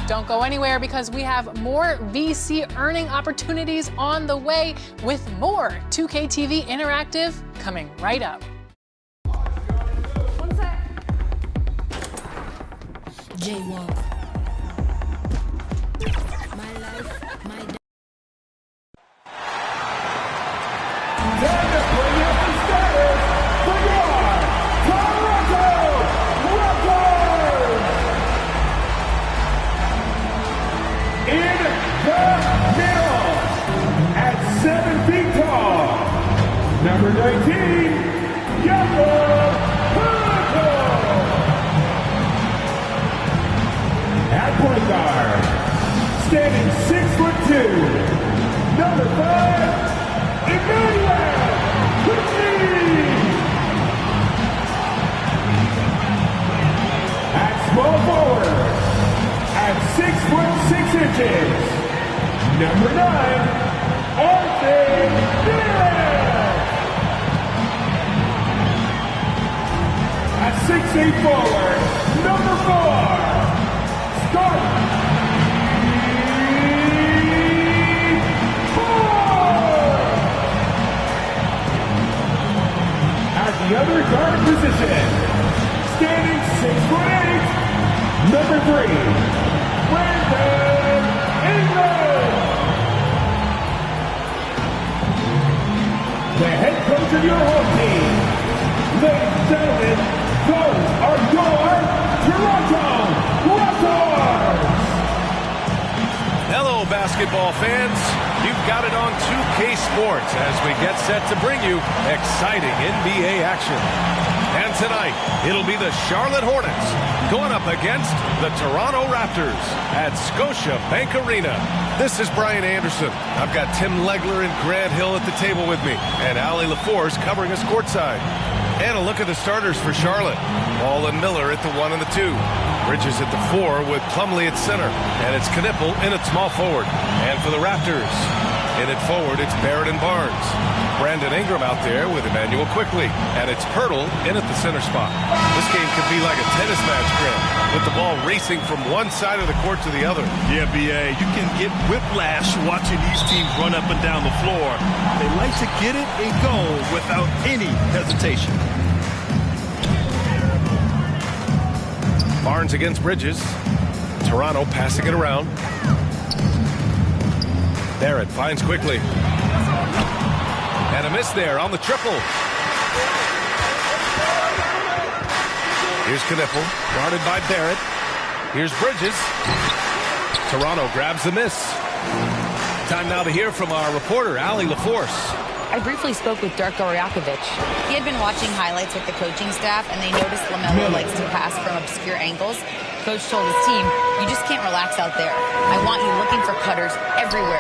Don't go anywhere because we have more VC earning opportunities on the way with more 2K TV Interactive coming right up. One sec. Jaywalk. My life, my day. Time to bring up the status for your Toronto Raptors! In the middle, at 7 feet tall, number 19, at point guard, standing 6'2", number 5, Emmanuel Quickly. At small forward, at 6'6", number 9, Arthur Smith. At 6'8" forward, number 4, Scott. The other guard position, standing 6'8", number 3, Brandon Ingram. The head coach of your home team. Ladies and gentlemen, those are your Toronto Raptors. Hello, basketball fans. You've got it on 2K Sports as we get set to bring you exciting NBA action. And tonight, it'll be the Charlotte Hornets going up against the Toronto Raptors at Scotiabank Arena. This is Brian Anderson. I've got Tim Legler and Grant Hill at the table with me, and Allie LaForce covering us courtside. And a look at the starters for Charlotte. Ball and Miller at the 1 and the 2. Bridges at the 4 with Plumlee at center. And it's Knipple in at small forward. And for the Raptors, in at forward, it's Barrett and Barnes. Brandon Ingram out there with Emmanuel Quickly. And it's Pirtle in at the center spot. This game could be like a tennis match, Grant, with the ball racing from one side of the court to the other. Yeah, B.A., you can get whiplash watching these teams run up and down the floor. They like to get it and go without any hesitation. Barnes against Bridges. Toronto passing it around. Barrett finds Quickly. And a miss there on the triple. Here's Knipple, guarded by Barrett. Here's Bridges. Toronto grabs the miss. Time now to hear from our reporter, Allie LaForce. I briefly spoke with Darko Rajakovic. He had been watching highlights with the coaching staff, and they noticed LaMelo likes to pass from obscure angles. Coach told his team, you just can't relax out there. I want you looking for cutters everywhere.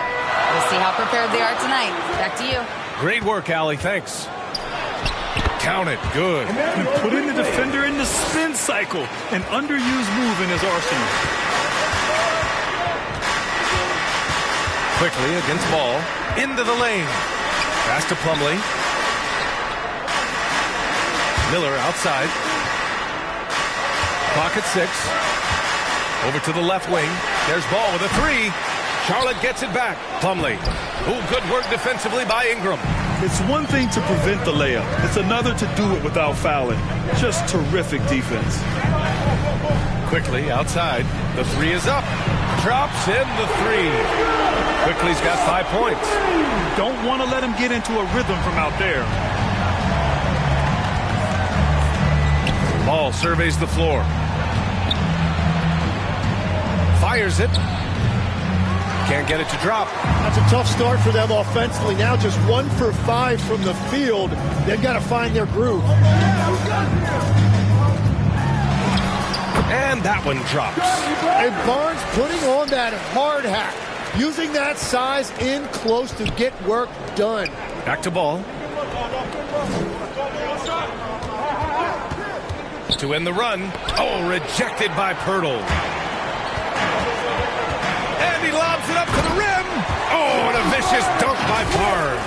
We'll see how prepared they are tonight. Back to you. Great work, Allie. Thanks. Count it. Good. And putting the defender in the spin cycle, an underused move in his arsenal. Quickly against ball. Into the lane. Pass to Plumlee. Miller outside. Clock at 6. Over to the left wing. There's ball with a 3. Charlotte gets it back. Plumlee. Ooh, good work defensively by Ingram. It's one thing to prevent the layup. It's another to do it without fouling. Just terrific defense. Quickly outside. The 3 is up. Drops in the 3. Quickly's got 5 points. Don't want to let him get into a rhythm from out there. Ball surveys the floor. Fires it. Can't get it to drop. That's a tough start for them offensively. Now just 1 for 5 from the field. They've got to find their groove. And that one drops. And Barnes putting on that hard hat. Using that size in close to get work done. Back to ball. To end the run. Oh, rejected by Pirtle. And he lobs it up to the rim. Oh, and a vicious dunk by Barnes.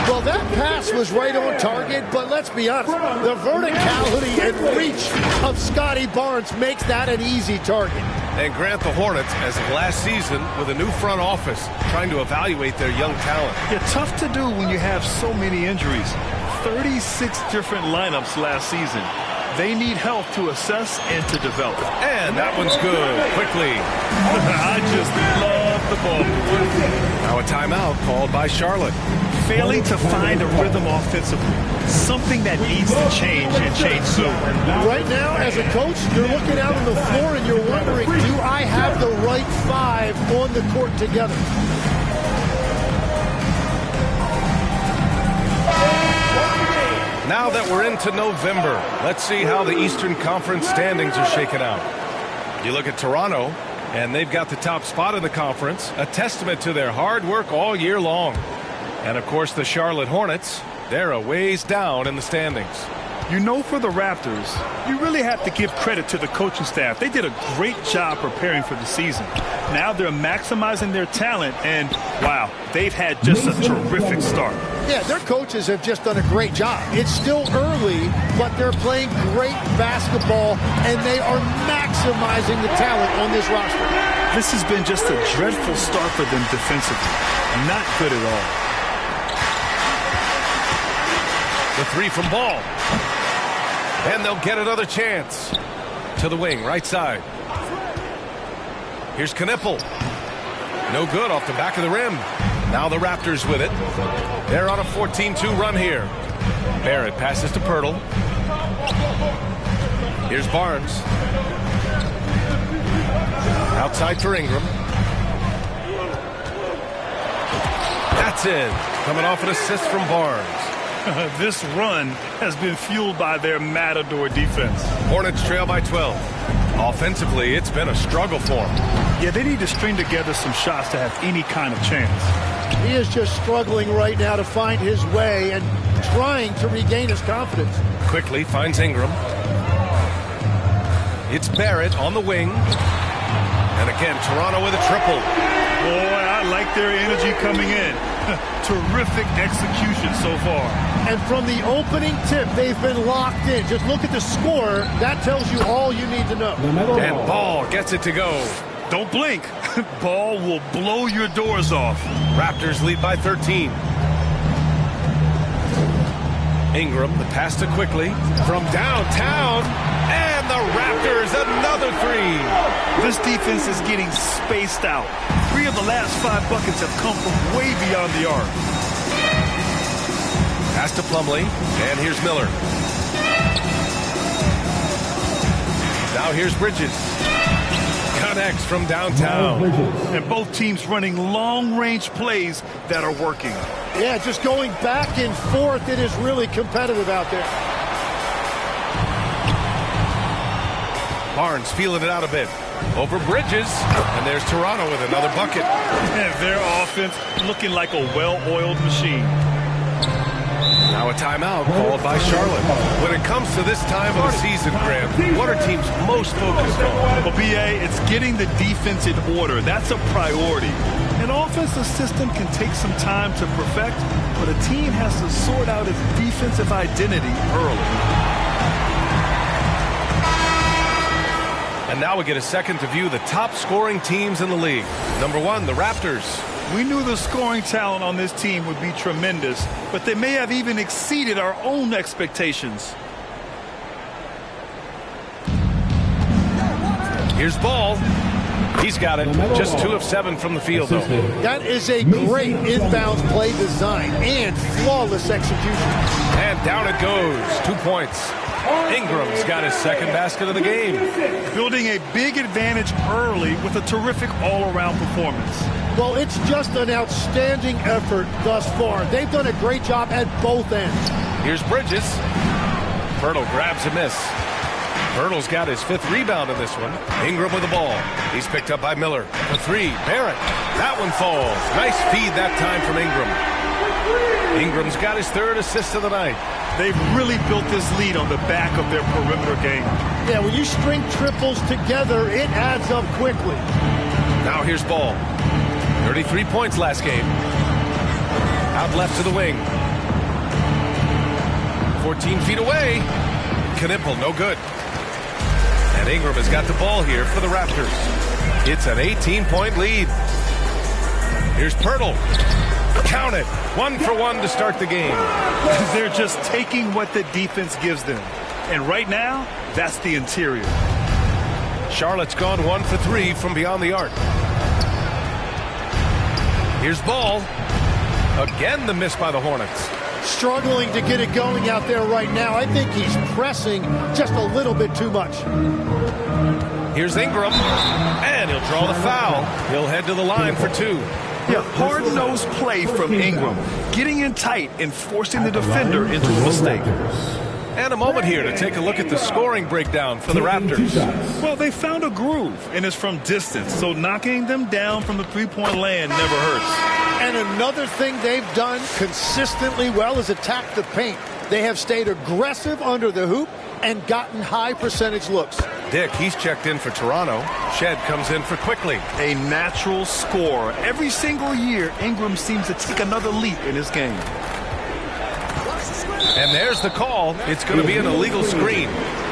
Well, that pass was right on target, but let's be honest, the verticality and reach of Scotty Barnes makes that an easy target. And Grant, the Hornets, as of last season, with a new front office, trying to evaluate their young talent. Yeah, tough to do when you have so many injuries. 36 different lineups last season. They need help to assess and to develop. And that one's good. Quickly. I just love the ball. Now a timeout called by Charlotte. Failing to find a rhythm offensively. Something that needs to change and change soon. Right now, as a coach, you're looking out on the floor and you're wondering, do I have the right five on the court together? Now that we're into November, let's see how the Eastern Conference standings are shaken out. You look at Toronto, and they've got the top spot in the conference, a testament to their hard work all year long. And, of course, the Charlotte Hornets, they're a ways down in the standings. You know, for the Raptors, you really have to give credit to the coaching staff. They did a great job preparing for the season. Now they're maximizing their talent, and, wow, they've had just a terrific start. Yeah, their coaches have just done a great job. It's still early, but they're playing great basketball, and they are maximizing the talent on this roster. This has been just a dreadful start for them defensively. Not good at all. The three from Ball. And they'll get another chance. To the wing, right side. Here's Knipple. No good off the back of the rim. Now the Raptors with it. They're on a 14-2 run here. Barrett passes to Pirtle. Here's Barnes. Outside for Ingram. That's in. Coming off an assist from Barnes. This run has been fueled by their Matador defense. Hornets trail by 12. Offensively, it's been a struggle for them. Yeah, they need to string together some shots to have any kind of chance. He is just struggling right now to find his way and trying to regain his confidence. Quickly finds Ingram. It's Barrett on the wing. And again, Toronto with a triple. Boy, I like their energy coming in. Terrific execution so far. And from the opening tip, they've been locked in. Just look at the score. That tells you all you need to know. And Ball gets it to go. Don't blink. Ball will blow your doors off. Raptors lead by 13. Ingram, the pass to Quickly from downtown. And the Raptors, another three. This defense is getting spaced out. 3 of the last 5 buckets have come from way beyond the arc. Pass to Plumlee, and here's Miller. Now here's Bridges. Connects from downtown. And both teams running long-range plays that are working. Yeah, just going back and forth. It is really competitive out there. Barnes feeling it out a bit. Over Bridges, and there's Toronto with another bucket. And their offense looking like a well-oiled machine. Now a timeout called by Charlotte. When it comes to this time of the season, Graham, what are teams most focused on? Well, BA, it's getting the defense in order. That's a priority. An offensive system can take some time to perfect, but a team has to sort out its defensive identity early. And now we get a second to view the top scoring teams in the league. Number 1, the Raptors. We knew the scoring talent on this team would be tremendous, but they may have even exceeded our own expectations. Here's Ball. He's got it. Just 2 of 7 from the field, though. That is a great inbounds play design and flawless execution. And down it goes. 2 points. Ingram's got his second basket of the game. Building a big advantage early with a terrific all-around performance. Well, it's just an outstanding effort thus far. They've done a great job at both ends. Here's Bridges. Pirtle grabs a miss. Pirtle's got his 5th rebound in this one. Ingram with the ball. He's picked up by Miller. The 3, Barrett. That one falls. Nice feed that time from Ingram. Ingram's got his 3rd assist of the night. They've really built this lead on the back of their perimeter game. Yeah, when you string triples together, it adds up quickly. Now here's Ball. 33 points last game. Out left to the wing. 14 feet away. Knipple, no good. And Ingram has got the ball here for the Raptors. It's an 18-point lead. Here's Pirtle. Count it. 1 for 1 to start the game. They're just taking what the defense gives them. And right now, that's the interior. Charlotte's gone 1 for 3 from beyond the arc. Here's Ball. Again, the miss by the Hornets. Struggling to get it going out there right now. I think he's pressing just a little bit too much. Here's Ingram, and he'll draw the foul. He'll head to the line for 2. Yeah, hard-nosed play from Ingram, getting in tight and forcing the defender into a mistake. And a moment here to take a look at the scoring breakdown for the Raptors. Well, they found a groove, and it's from distance, so knocking them down from the three-point land never hurts. And another thing they've done consistently well is attack the paint. They have stayed aggressive under the hoop and gotten high percentage looks. Dick, he's checked in for Toronto. Shed comes in for Quickly. A natural scorer. Every single year, Ingram seems to take another leap in his game. And there's the call. It's going to be an illegal screen.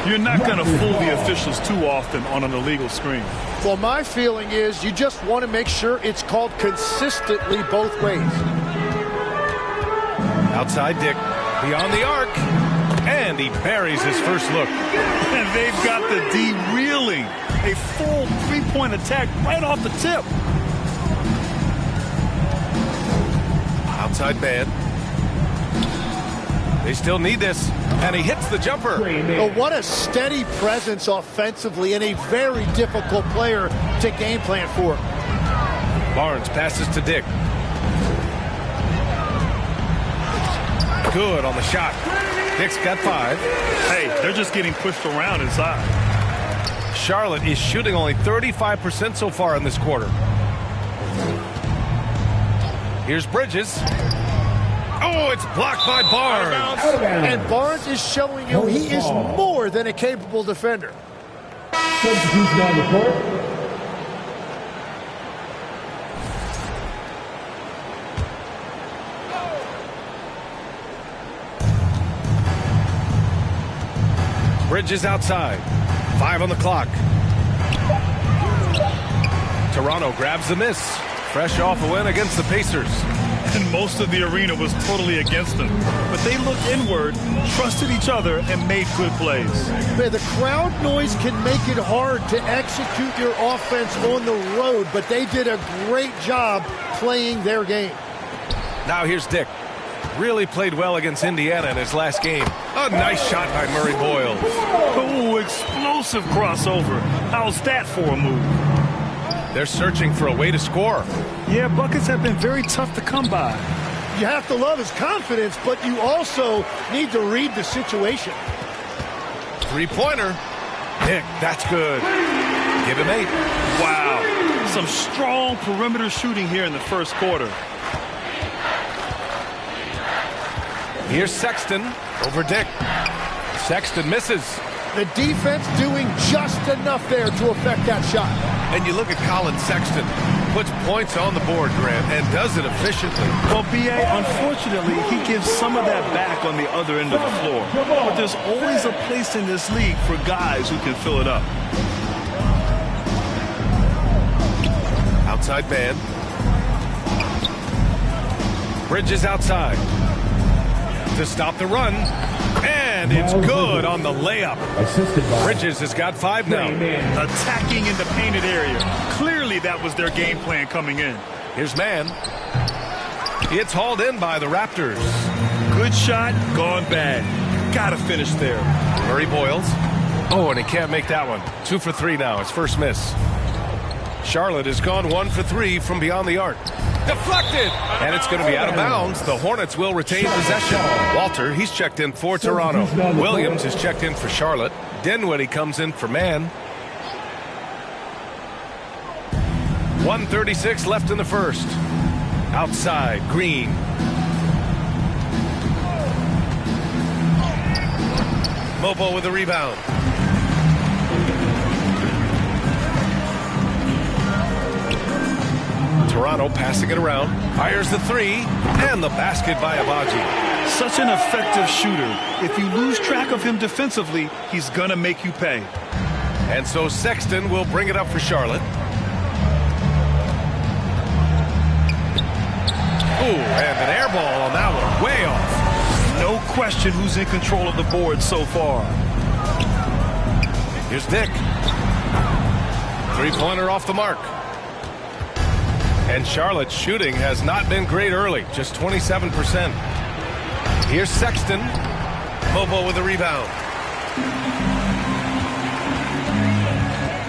You're not going to fool the officials too often on an illegal screen. Well, my feeling is you just want to make sure it's called consistently both ways. Outside Dick, beyond the arc, and he buries his first look. And they've got the D reeling. A full three-point attack right off the tip. Outside man. They still need this, and he hits the jumper. But what a steady presence offensively and a very difficult player to game plan for. Barnes passes to Dick. Good on the shot. Dick's got 5. Hey, they're just getting pushed around inside. Charlotte is shooting only 35% so far in this quarter. Here's Bridges. Oh, it's blocked by Barnes. And Barnes is showing you he is more than a capable defender. Substitution on the court. Bridges outside. 5 on the clock. Toronto grabs the miss. Fresh off a win against the Pacers. And most of the arena was totally against them. But they looked inward, trusted each other, and made good plays. The crowd noise can make it hard to execute your offense on the road, but they did a great job playing their game. Now here's Dick. Really played well against Indiana in his last game. A nice shot by Murray Boyles. Oh, explosive crossover. How's that for a move? They're searching for a way to score. Yeah, buckets have been very tough to come by. You have to love his confidence, but you also need to read the situation. 3-pointer. Dick, that's good. Give him 8. Wow. Some strong perimeter shooting here in the first quarter. Here's Sexton over Dick. Sexton misses. The defense doing just enough there to affect that shot. And you look at Colin Sexton. Puts points on the board, Grant, and does it efficiently. Well, B.A., unfortunately, he gives some of that back on the other end of the floor. But there's always a place in this league for guys who can fill it up. Outside man. Bridges outside. To stop the run. And it's good on the layup. Bridges has got 5 now. Attacking in the painted area. Clearly that was their game plan coming in. Here's man. It's hauled in by the Raptors. Good shot, gone bad. Gotta finish there. Murray Boyles. Oh, and he can't make that one. 2 for 3 now. His first miss. Charlotte has gone 1 for 3 from beyond the arc. Deflected! And it's going to be out of bounds. The Hornets will retain possession. Walter, he's checked in for Toronto. Williams is checked in for Charlotte. Dinwiddie comes in for man. 1:36 left in the first. Outside, Green. Mobo with the rebound. Toronto passing it around, fires the 3, and the basket by Abaji. Such an effective shooter. If you lose track of him defensively, he's gonna make you pay. And so Sexton will bring it up for Charlotte. Ooh, and an air ball on that one, way off. No question who's in control of the board so far. Here's Dick. Three-pointer off the mark. And Charlotte's shooting has not been great early, just 27%. Here's Sexton. Bobo with the rebound.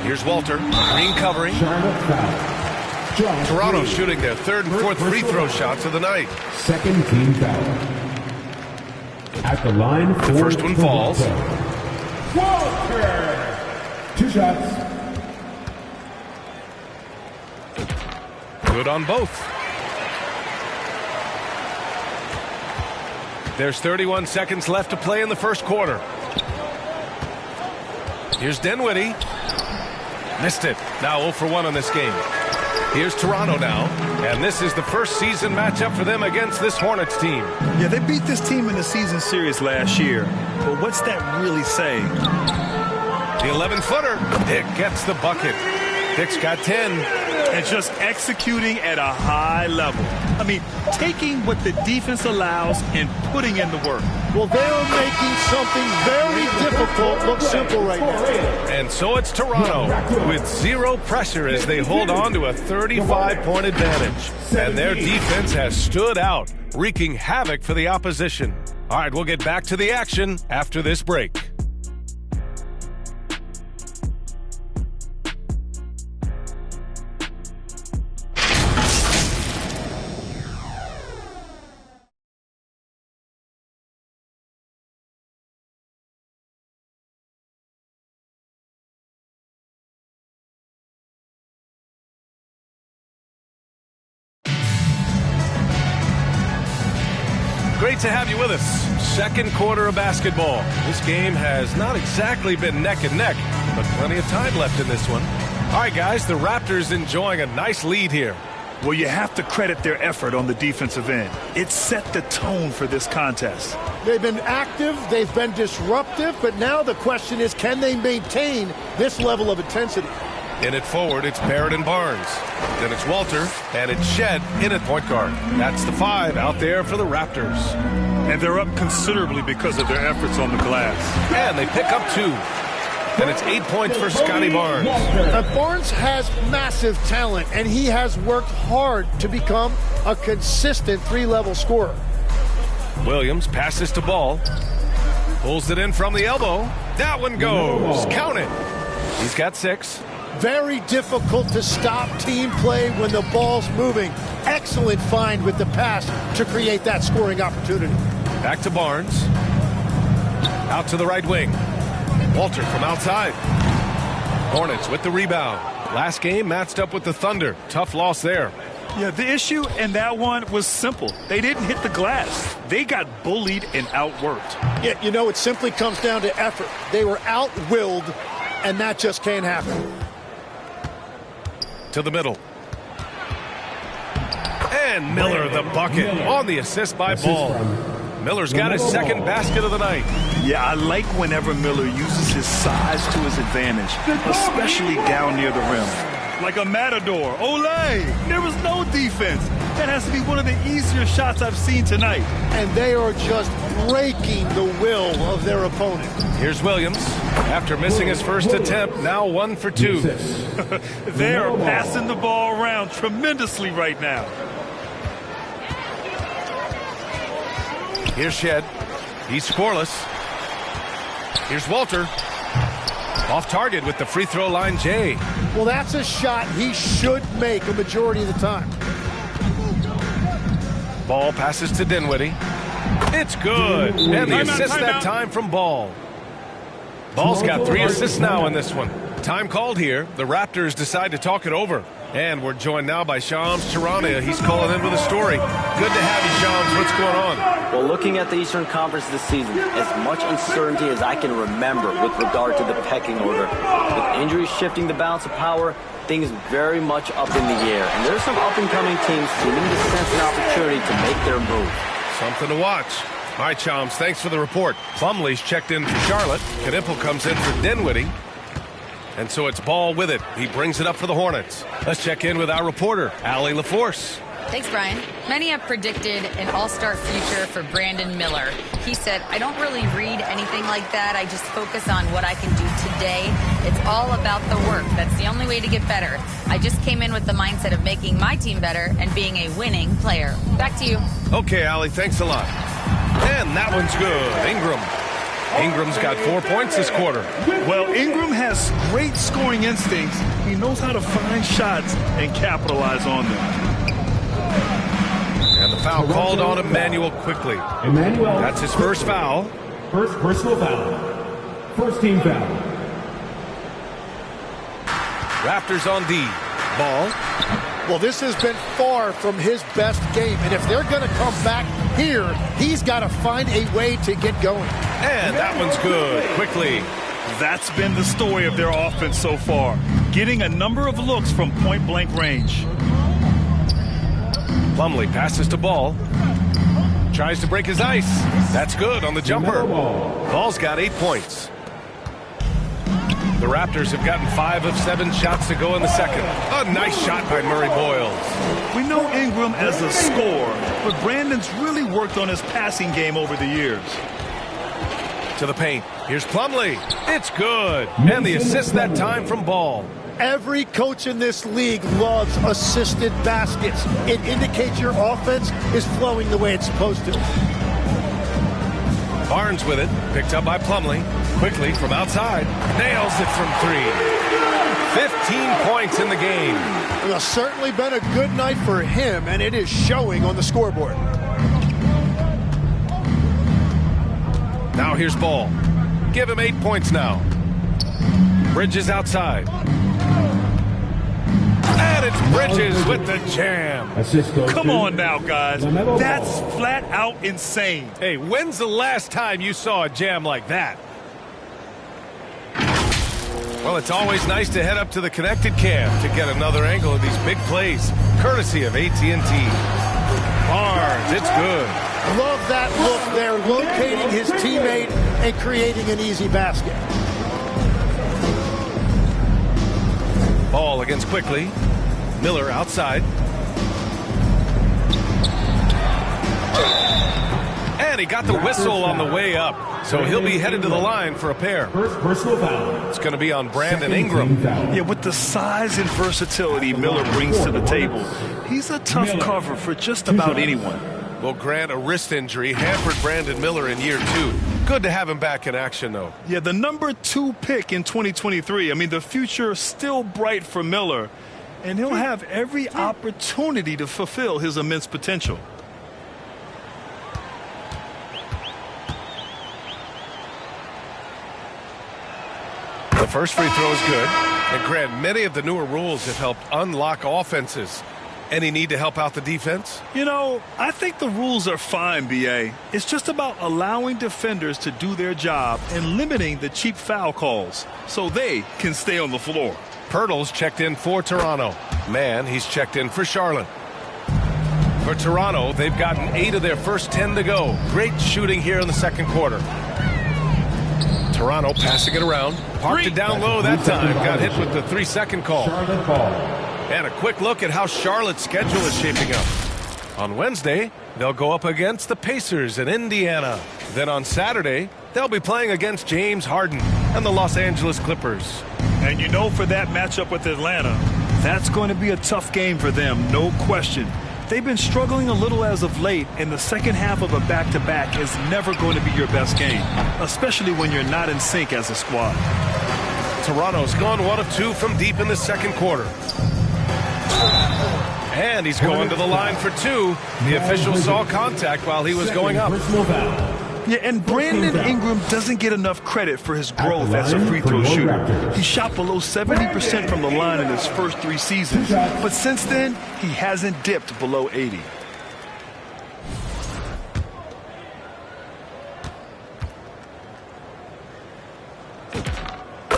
Here's Walter. Green covering. Toronto shooting their third and fourth free throw shots of the night. Second team foul. At the line, the first one falls. Walter! 2 shots. Good on both. There's 31 seconds left to play in the first quarter. Here's Dinwiddie. Missed it. Now 0 for 1 on this game. Here's Toronto now, and this is the first season matchup for them against this Hornets team. Yeah, they beat this team in the season series last year, but what's that really saying? The 11-footer. Dick gets the bucket. Dick's got 10. And just executing at a high level. I mean, taking what the defense allows and putting in the work. Well, they're making something very difficult look simple right now. And so it's Toronto with zero pressure as they hold on to a 35-point advantage. And their defense has stood out, wreaking havoc for the opposition. All right, we'll get back to the action after this break. Great to have you with us. Second quarter of basketball. This game has not exactly been neck and neck, but plenty of time left in this one. All right, guys, the Raptors enjoying a nice lead here. Well, you have to credit their effort on the defensive end. It set the tone for this contest. They've been active, they've been disruptive, but now the question is, can they maintain this level of intensity? In it forward, it's Barrett and Barnes. Then it's Walter, and it's Shed in at point guard. That's the 5 out there for the Raptors. And they're up considerably because of their efforts on the glass. And they pick up 2. And it's 8 points for Scotty Barnes. Barnes has massive talent, and he has worked hard to become a consistent 3-level scorer. Williams passes to Ball. Pulls it in from the elbow. That one goes. Count it. He's got 6. Very difficult to stop team play when the ball's moving. Excellent find with the pass to create that scoring opportunity. Back to Barnes. Out to the right wing. Walter from outside. Hornets with the rebound. Last game matched up with the Thunder. Tough loss there. Yeah, the issue in that one was simple. They didn't hit the glass. They got bullied and outworked. Yeah, you know, it simply comes down to effort. They were out-willed, and that just can't happen. To the middle. And Miller the bucket on the assist by Ball. Miller's got his second basket of the night. Yeah, I like whenever Miller uses his size to his advantage, especially down near the rim. Like a matador. Olay! There was no defense. That has to be one of the easier shots I've seen tonight. And they are just breaking the will of their opponent. Here's Williams. After missing his first attempt, now 1 for 2. They are passing the ball around tremendously right now. Here's Shed. He's scoreless. Here's Walter. Off target with the free throw line, Jay. Well, that's a shot he should make a majority of the time. Ball passes to Dinwiddie. It's good. And the assist that time from Ball. Ball's got 3 assists now in this one. Time called here. The Raptors decide to talk it over. And we're joined now by Shams Charania. He's calling in with a story. Good to have you, Shams. What's going on? Well, looking at the Eastern Conference this season, as much uncertainty as I can remember with regard to the pecking order. With injuries shifting the balance of power, things very much up in the air. And there's some up-and-coming teams seeming to sense an opportunity to make their move. Something to watch. All right, Shams, thanks for the report. Plumlee's checked in for Charlotte. Knipple comes in for Dinwiddie. And so it's Ball with it. He brings it up for the Hornets. Let's check in with our reporter, Allie LaForce. Thanks, Brian. Many have predicted an all-star future for Brandon Miller. He said, I don't really read anything like that. I just focus on what I can do today. It's all about the work. That's the only way to get better. I just came in with the mindset of making my team better and being a winning player. Back to you. Okay, Allie, thanks a lot. And that one's good. Ingram's got 4 points this quarter. Well, Ingram has great scoring instincts. He knows how to find shots and capitalize on them. And the foul called on Emmanuel quickly. That's his first foul. First personal foul. First team foul. Raptors on D. Ball. Well, this has been far from his best game, and if they're going to come back here, he's got to find a way to get going. And that one's good. Quickly. That's been the story of their offense so far, getting a number of looks from point-blank range. Plumlee passes to Ball. Tries to break his ice. That's good on the jumper. Ball's got 8 points. The Raptors have gotten 5 of 7 shots to go in the second. A nice shot by Murray Boyles. We know Ingram as a scorer, but Brandon's really worked on his passing game over the years. To the paint. Here's Plumlee. It's good. And the assist that time from Ball. Every coach in this league loves assisted baskets. It indicates your offense is flowing the way it's supposed to. Barnes with it. Picked up by Plumlee. Quickly from outside. Nails it from 3. 15 points in the game. Well, it's certainly been a good night for him, and it is showing on the scoreboard. Now here's Ball. Give him 8 points now. Bridges outside. And it's Bridges with the jam. Come on now, guys. That's flat out insane. Hey, when's the last time you saw a jam like that? Well, it's always nice to head up to the connected cam to get another angle of these big plays, courtesy of AT&T. Barnes, it's good. Love that look there, locating his teammate and creating an easy basket. Ball against Quickly. Miller outside. And he got the whistle on the way up. So he'll be headed to the line for a pair. First personal foul. It's going to be on Brandon Ingram. Yeah, with the size and versatility Miller brings to the table, he's a tough cover for just about anyone. Well, Grant, a wrist injury hampered Brandon Miller in year 2. Good to have him back in action, though. Yeah, the number 2 pick in 2023. I mean, the future is still bright for Miller, and he'll have every opportunity to fulfill his immense potential. The first free throw is good. And Grant, many of the newer rules have helped unlock offenses. Any need to help out the defense? You know, I think the rules are fine, B.A. It's just about allowing defenders to do their job and limiting the cheap foul calls so they can stay on the floor. Pirtle's checked in for Toronto. Man, he's checked in for Charlotte. For Toronto, they've gotten 8 of their first 10 to go. Great shooting here in the second quarter. Toronto passing it around. Parked it down low that time. Got hit with the 3-second call. And a quick look at how Charlotte's schedule is shaping up. On Wednesday, they'll go up against the Pacers in Indiana. Then on Saturday, they'll be playing against James Harden and the Los Angeles Clippers. And you know, for that matchup with Atlanta, that's going to be a tough game for them, no question. They've been struggling a little as of late, and the second half of a back-to-back is never going to be your best game, especially when you're not in sync as a squad. Toronto's gone 1 of 2 from deep in the second quarter. And he's going to the line for 2. The official saw contact while he was going up. Yeah, and Brandon Ingram doesn't get enough credit for his growth as a free throw shooter. He shot below 70% from the line in his first 3 seasons, but since then, he hasn't dipped below 80.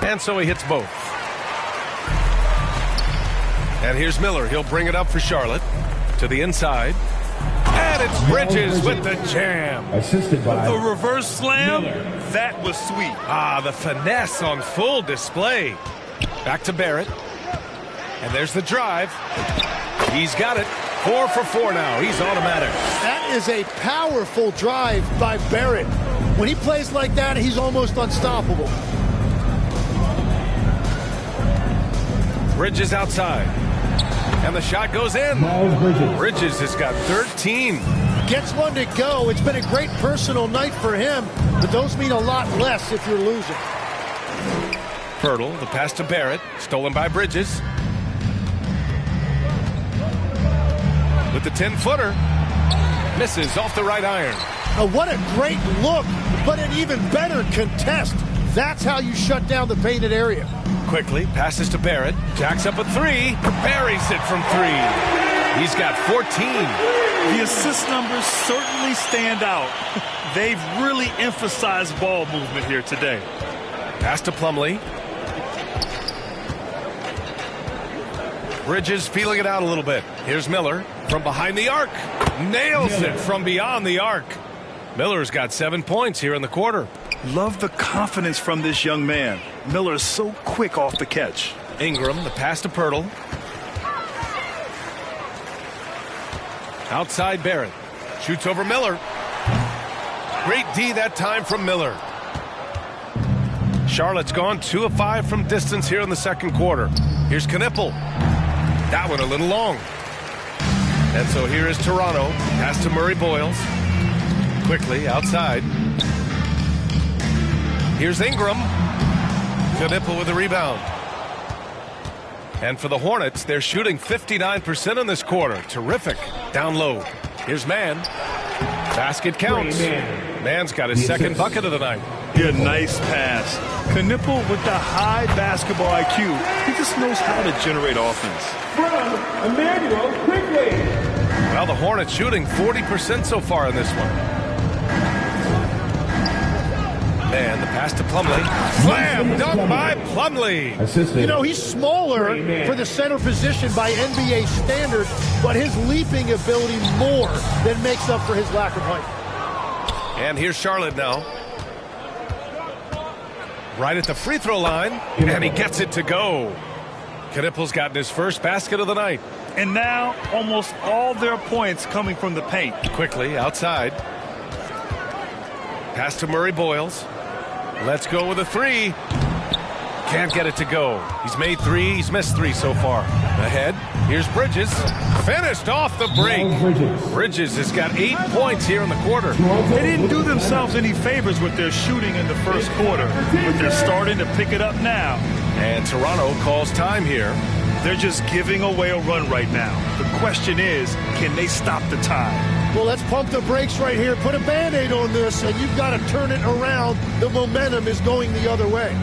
And so he hits both. And here's Miller. He'll bring it up for Charlotte. To the inside. And it's Bridges with the jam. The reverse slam, that was sweet. Ah, the finesse on full display. Back to Barrett. And there's the drive. He's got it. 4 for 4 now. He's automatic. That is a powerful drive by Barrett. When he plays like that, he's almost unstoppable. Bridges outside. And the shot goes in. Bridges has got 13. Gets one to go. It's been a great personal night for him, but those mean a lot less if you're losing. Pirtle, the pass to Barrett. Stolen by Bridges. With the 10-footer. Misses off the right iron. Oh, what a great look, but an even better contest. That's how you shut down the painted area. Quickly, passes to Barrett. Jacks up a 3. Buries it from 3. He's got 14. The assist numbers certainly stand out. They've really emphasized ball movement here today. Pass to Plumlee. Bridges feeling it out a little bit. Here's Miller from behind the arc. Nails it from beyond the arc. Miller's got 7 points here in the quarter. Love the confidence from this young man. Miller is so quick off the catch. Ingram, the pass to Pirtle. Outside Barrett. Shoots over Miller. Great D that time from Miller. Charlotte's gone 2 of 5 from distance here in the second quarter. Here's Knipple. That one a little long. And so here is Toronto. Pass to Murray Boyles. Quickly outside. Here's Ingram. Knipple with the rebound. And for the Hornets, they're shooting 59% in this quarter. Terrific. Down low. Here's Mann. Basket counts. Mann's got his second bucket of the night. Yeah, nice pass. Knipple with the high basketball IQ. He just knows how to generate offense. From Emmanuel quickly. Well, the Hornets shooting 40% so far in this one. And the pass to Plumlee. Slam dunk by Plumlee. You know, he's smaller for the center position by NBA standards, but his leaping ability more than makes up for his lack of height. And here's Charlotte now. Right at the free throw line, and he gets it to go. Knipple's gotten his first basket of the night. And now almost all their points coming from the paint. Quickly outside. Pass to Murray Boyles. Let's go with a 3. Can't get it to go. He's made 3. He's missed 3 so far. Ahead. Here's Bridges. Finished off the break. Bridges has got 8 points here in the quarter. They didn't do themselves any favors with their shooting in the first quarter, but they're starting to pick it up now. And Toronto calls time here. They're just giving away a run right now. The question is, can they stop the time? Well, let's pump the brakes right here. Put a Band-Aid on this, and you've got to turn it around. The momentum is going the other way.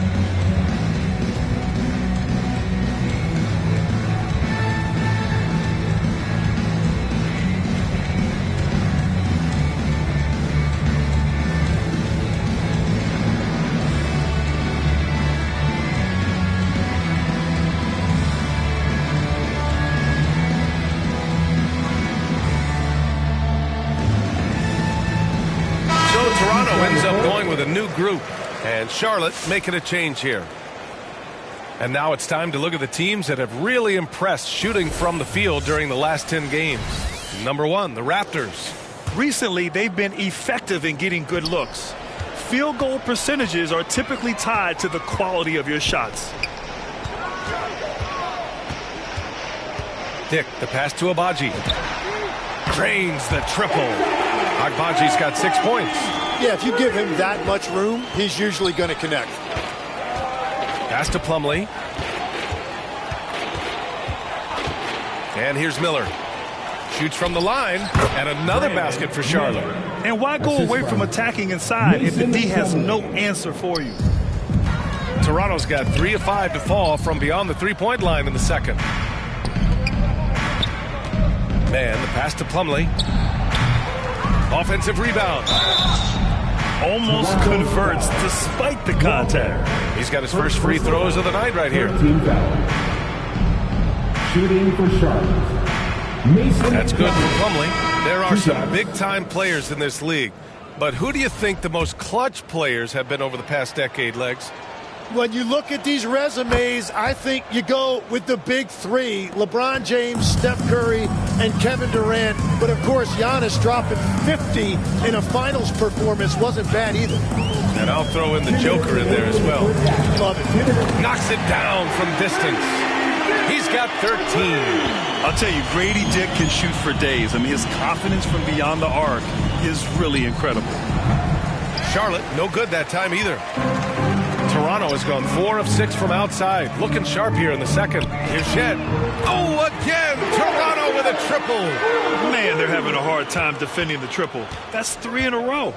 With a new group, and Charlotte making a change here. And now it's time to look at the teams that have really impressed shooting from the field during the last 10 games. Number 1, the Raptors. Recently, they've been effective in getting good looks. Field goal percentages are typically tied to the quality of your shots. Dick, the pass to Agbaji. Drains the triple. Agbaji's got 6 points. Yeah, if you give him that much room, he's usually going to connect. Pass to Plumlee. And here's Miller. Shoots from the line, and another basket for Charlotte. And why go away from attacking inside if the D has no answer for you? Toronto's got 3 of 5 to fall from beyond the three-point line in the second. Man, the pass to Plumlee. Offensive rebound. Almost converts despite the contact. He's got his first free throws of the night right here. Shooting for Charlotte. That's good for Plumlee. There are some big-time players in this league. But who do you think the most clutch players have been over the past decade, Legs? When you look at these resumes, I think you go with the big three: LeBron James, Steph Curry, and Kevin Durant. But of course, Giannis dropping 50 in a finals performance wasn't bad either. And I'll throw in the Joker in there as well. Love it. Knocks it down from distance. He's got 13. I'll tell you, Grady Dick can shoot for days. I mean, his confidence from beyond the arc is really incredible. Charlotte, no good that time either. Toronto has gone 4 of 6 from outside. Looking sharp here in the second. Here's Shed. Oh, again! Toronto with a triple. Man, they're having a hard time defending the triple. That's 3 in a row.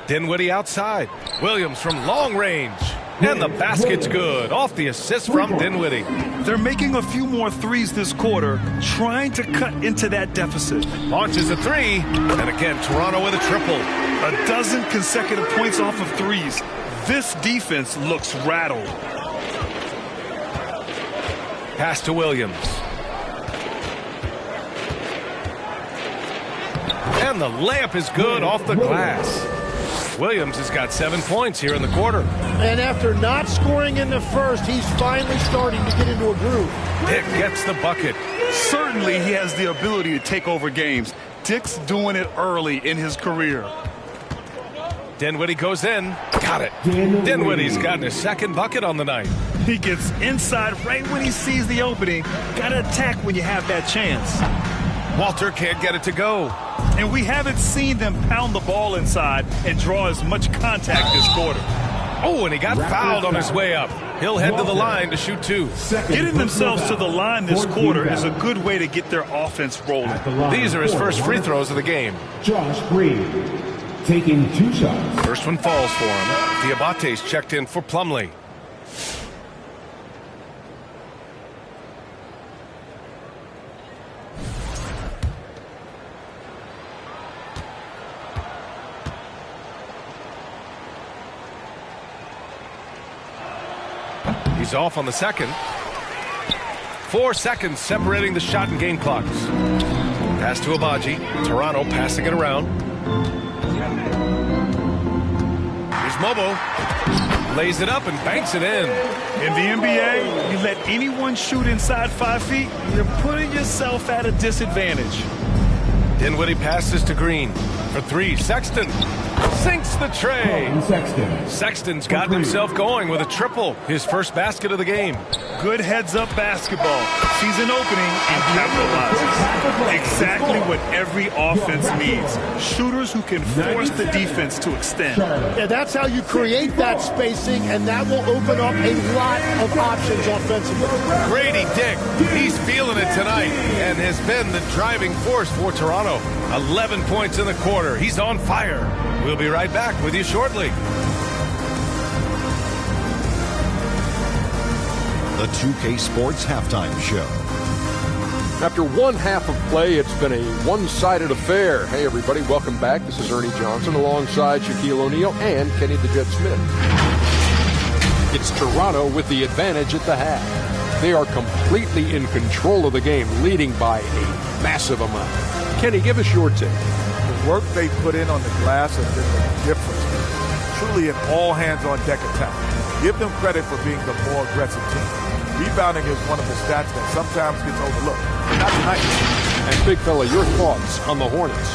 Dinwiddie outside. Williams from long range. And the basket's good. Off the assist from Dinwiddie. They're making a few more threes this quarter, trying to cut into that deficit. Launches a 3. And again, Toronto with a triple. A dozen consecutive points off of threes. This defense looks rattled. Pass to Williams. And the layup is good off the glass. Williams has got 7 points here in the quarter. And after not scoring in the first, he's finally starting to get into a groove. Dick gets the bucket. Certainly he has the ability to take over games. Dick's doing it early in his career. Dinwiddie goes in. Got it. Dinwiddie's gotten his second bucket on the night. He gets inside right when he sees the opening. Got to attack when you have that chance. Walter can't get it to go. And we haven't seen them pound the ball inside and draw as much contact this quarter. Oh, and he got fouled on his way up. He'll head to the line to shoot 2. Getting themselves to the line this quarter is a good way to get their offense rolling. These are his first free throws of the game. Josh Green taking 2 shots. First one falls for him. Diabate's checked in for Plumlee. He's off on the second. 4 seconds separating the shot and game clocks. Pass to Agbaji. Toronto passing it around. Here's Mobo. Lays it up and banks it in. In the NBA, you let anyone shoot inside 5 feet, you're putting yourself at a disadvantage. Dinwiddie passes to Green for 3. Sexton sinks the tray. Sexton's gotten himself going with a triple. His first basket of the game. Good heads-up basketball. Sees an opening and capitalizes. Exactly what every offense needs. Shooters who can force the defense to extend. Yeah, that's how you create that spacing, and that will open up a lot of options offensively. Grady Dick, he's feeling it tonight and has been the driving force for Toronto. 11 points in the quarter. He's on fire. We'll be right back with you shortly. The 2K Sports Halftime Show. After one half of play, it's been a one-sided affair. Hey, everybody, welcome back. This is Ernie Johnson alongside Shaquille O'Neal and Kenny the Jet Smith. It's Toronto with the advantage at the half. They are completely in control of the game, leading by a massive amount. Kenny, give us your take. The work they put in on the glass has been the difference. Truly an all-hands-on-deck attack. Give them credit for being the more aggressive team. Rebounding is one of the stats that sometimes gets overlooked. Not tonight. And Big Fella, your thoughts on the Hornets?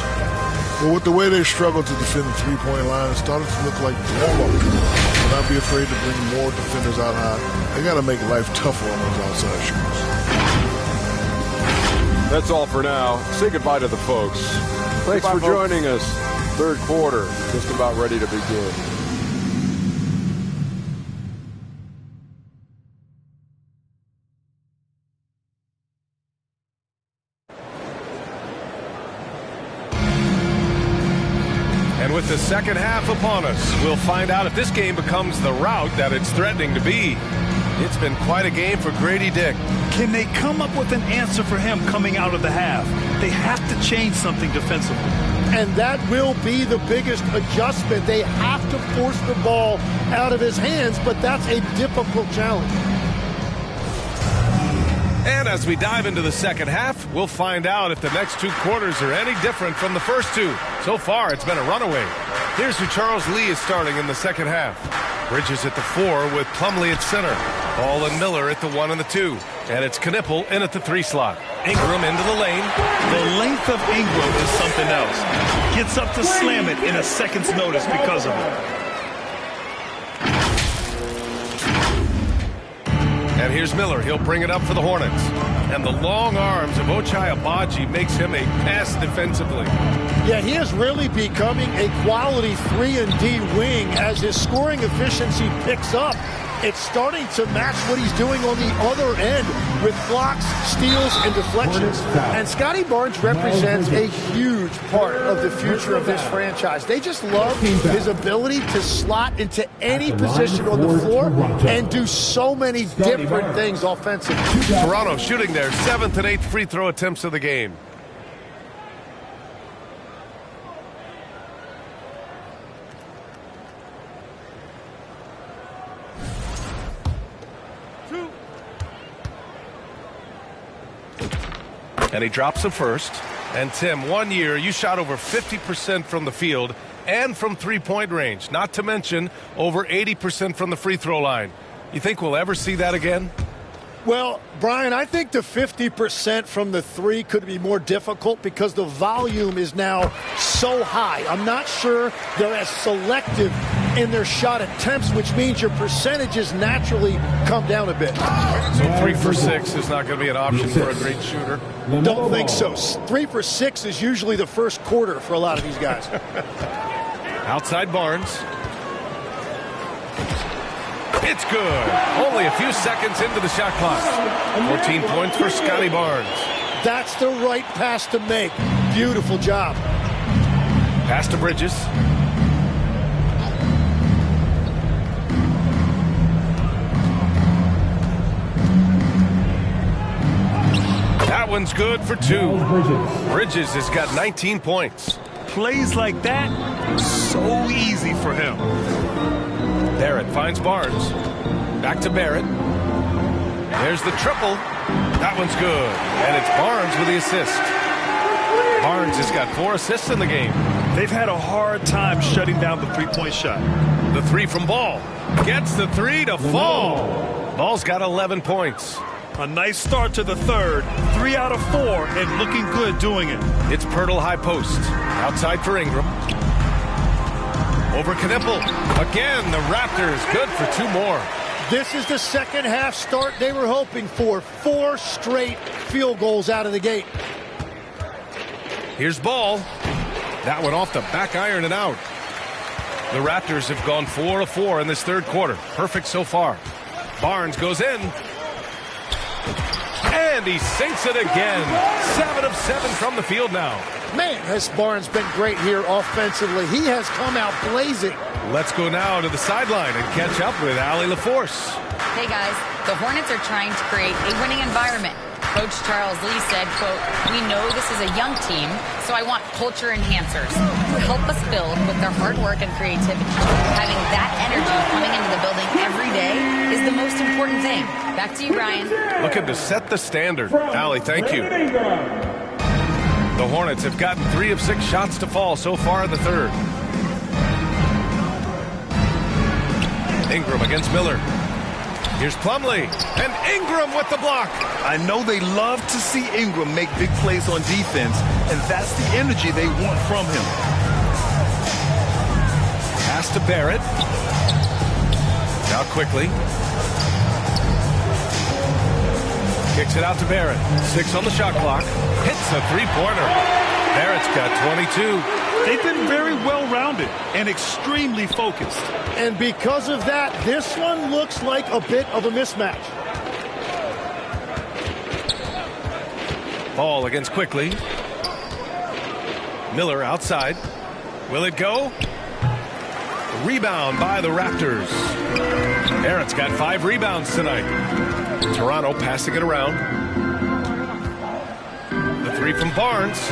Well, with the way they struggled to defend the three-point line, it started to look like warm-up. But not be afraid to bring more defenders out high. They got to make life tougher on those outside shooters. That's all for now. Say goodbye to the folks. Thanks for joining us. Third quarter, just about ready to begin. And with the second half upon us, we'll find out if this game becomes the rout that it's threatening to be. It's been quite a game for Grady Dick. Can they come up with an answer for him coming out of the half? They have to change something defensively. And that will be the biggest adjustment. They have to force the ball out of his hands, but that's a difficult challenge. And as we dive into the second half, we'll find out if the next 2 quarters are any different from the first 2. So far, it's been a runaway. Here's who Charles Lee is starting in the second half. Bridges at the 4 with Plumlee at center. Ball and Miller at the 1 and the 2. And it's Knipple in at the 3 slot. Ingram into the lane. The length of Ingram is something else. Gets up to slam it in a second's notice because of it. And here's Miller. He'll bring it up for the Hornets. And the long arms of Ochai Agbaji makes him a pest defensively. Yeah, he is really becoming a quality 3-and-D wing as his scoring efficiency picks up. It's starting to match what he's doing on the other end with blocks, steals, and deflections. And Scotty Barnes represents a huge part of the future of this franchise. They just love his ability to slot into any position on the floor and do so many different things offensively. Toronto shooting their 7th and 8th free throw attempts of the game. And he drops the first. And Tim, 1 year, you shot over 50% from the field and from three-point range. Not to mention over 80% from the free throw line. You think we'll ever see that again? Well, Brian, I think the 50% from the 3 could be more difficult because the volume is now so high. I'm not sure they're as selective in their shot attempts, which means your percentages naturally come down a bit. So 3 for 6 is not going to be an option for a great shooter? Don't think so. 3 for 6 is usually the first quarter for a lot of these guys. Outside Barnes. It's good. Only a few seconds into the shot clock. 14 points for Scotty Barnes. That's the right pass to make. Beautiful job. Pass to Bridges. That one's good for 2. Bridges has got 19 points. Plays like that, so easy for him. Barrett finds Barnes. Back to Barrett. There's the triple. That one's good. And it's Barnes with the assist. Barnes has got 4 assists in the game. They've had a hard time shutting down the three-point shot. The 3 from Ball. Gets the 3 to fall. Ball's got 11 points. A nice start to the third. 3 out of 4 and looking good doing it. It's Pirtle high post. Outside for Ingram. Over Knipple. Again, the Raptors good for 2 more. This is the second half start they were hoping for. 4 straight field goals out of the gate. Here's Ball. That one off the back iron and out. The Raptors have gone 4 of 4 in this third quarter. Perfect so far. Barnes goes in. And he sinks it again. 7 of 7 from the field now. Man, has Barnes been great here offensively. He has come out blazing. Let's go now to the sideline and catch up with Allie LaForce. Hey guys, the Hornets are trying to create a winning environment. Coach Charles Lee said, quote, "We know this is a young team, so I want culture enhancers who help us build with their hard work and creativity. Having that energy coming into the building every day is the most important thing." Back to you, Brian. Looking to set the standard. Allie, thank you. The Hornets have gotten 3 of 6 shots to fall so far in the third. Ingram against Miller. Here's Plumlee, and Ingram with the block. I know they love to see Ingram make big plays on defense, and that's the energy they want from him. Pass to Barrett. Now quickly. Kicks it out to Barrett. 6 on the shot clock. Hits a 3-pointer. Barrett's got 22. They've been very well-rounded and extremely focused. And because of that, this one looks like a bit of a mismatch. Ball against Quickly. Miller outside. Will it go? Rebound by the Raptors. Barrett's got 5 rebounds tonight. Toronto passing it around. The 3 from Barnes.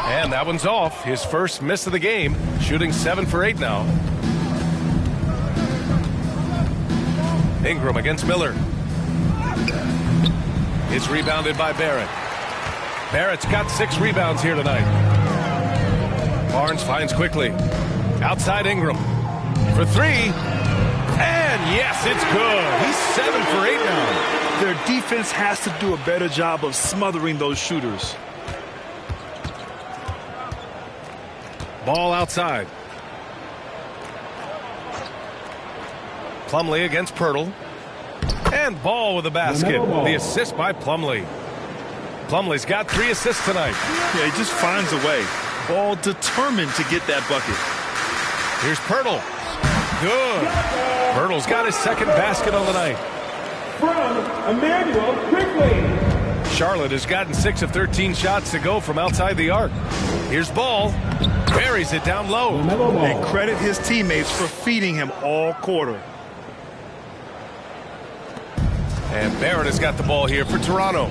And that one's off. His first miss of the game. Shooting 7 for 8 now. Ingram against Miller. It's rebounded by Barrett. Barrett's got 6 rebounds here tonight. Barnes finds quickly. Outside Ingram. For three. And yes, it's good. He's 7 for 8 now. Their defense has to do a better job of smothering those shooters. Ball outside. Plumlee against Pirtle. And Ball with a basket. The assist by Plumlee. Plumlee's got 3 assists tonight. Yeah, he just finds a way. Ball determined to get that bucket. Here's Pirtle. Good. Pirtle's got his second basket on the night. From Emmanuel quickly. Charlotte has gotten 6 of 13 shots to go from outside the arc. Here's Ball. Buries it down low. And credit his teammates for feeding him all quarter. And Barrett has got the ball here for Toronto.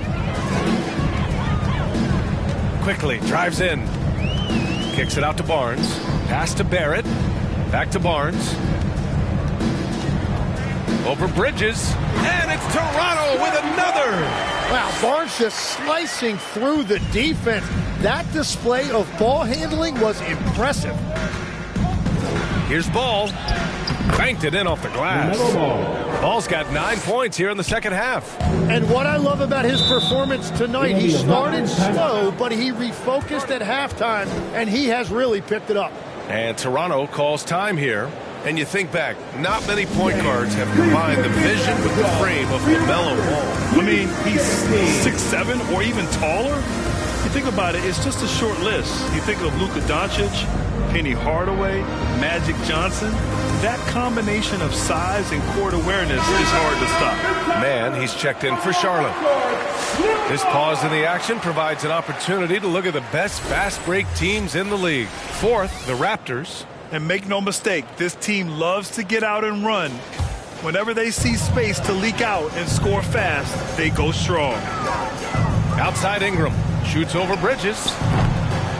Quickly drives in. Kicks it out to Barnes. Pass to Barrett. Back to Barnes. Over Bridges. And it's Toronto with another. Wow, Barnes just slicing through the defense. That display of ball handling was impressive. Here's Ball. Banked it in off the glass. Ball's got 9 points here in the second half. And what I love about his performance tonight, he started slow, but he refocused at halftime, and he has really picked it up. And Toronto calls time here. And you think back, not many point guards have combined the vision with the frame of LaMelo Ball. I mean, he's 6'7" or even taller. You think about it, it's just a short list. You think of Luka Doncic, Penny Hardaway, Magic Johnson. That combination of size and court awareness is hard to stop. Man, he's checked in for Charlotte. This pause in the action provides an opportunity to look at the best fast break teams in the league. Fourth, the Raptors. And make no mistake, this team loves to get out and run. Whenever they see space to leak out and score fast, they go strong. Outside Ingram. Shoots over Bridges.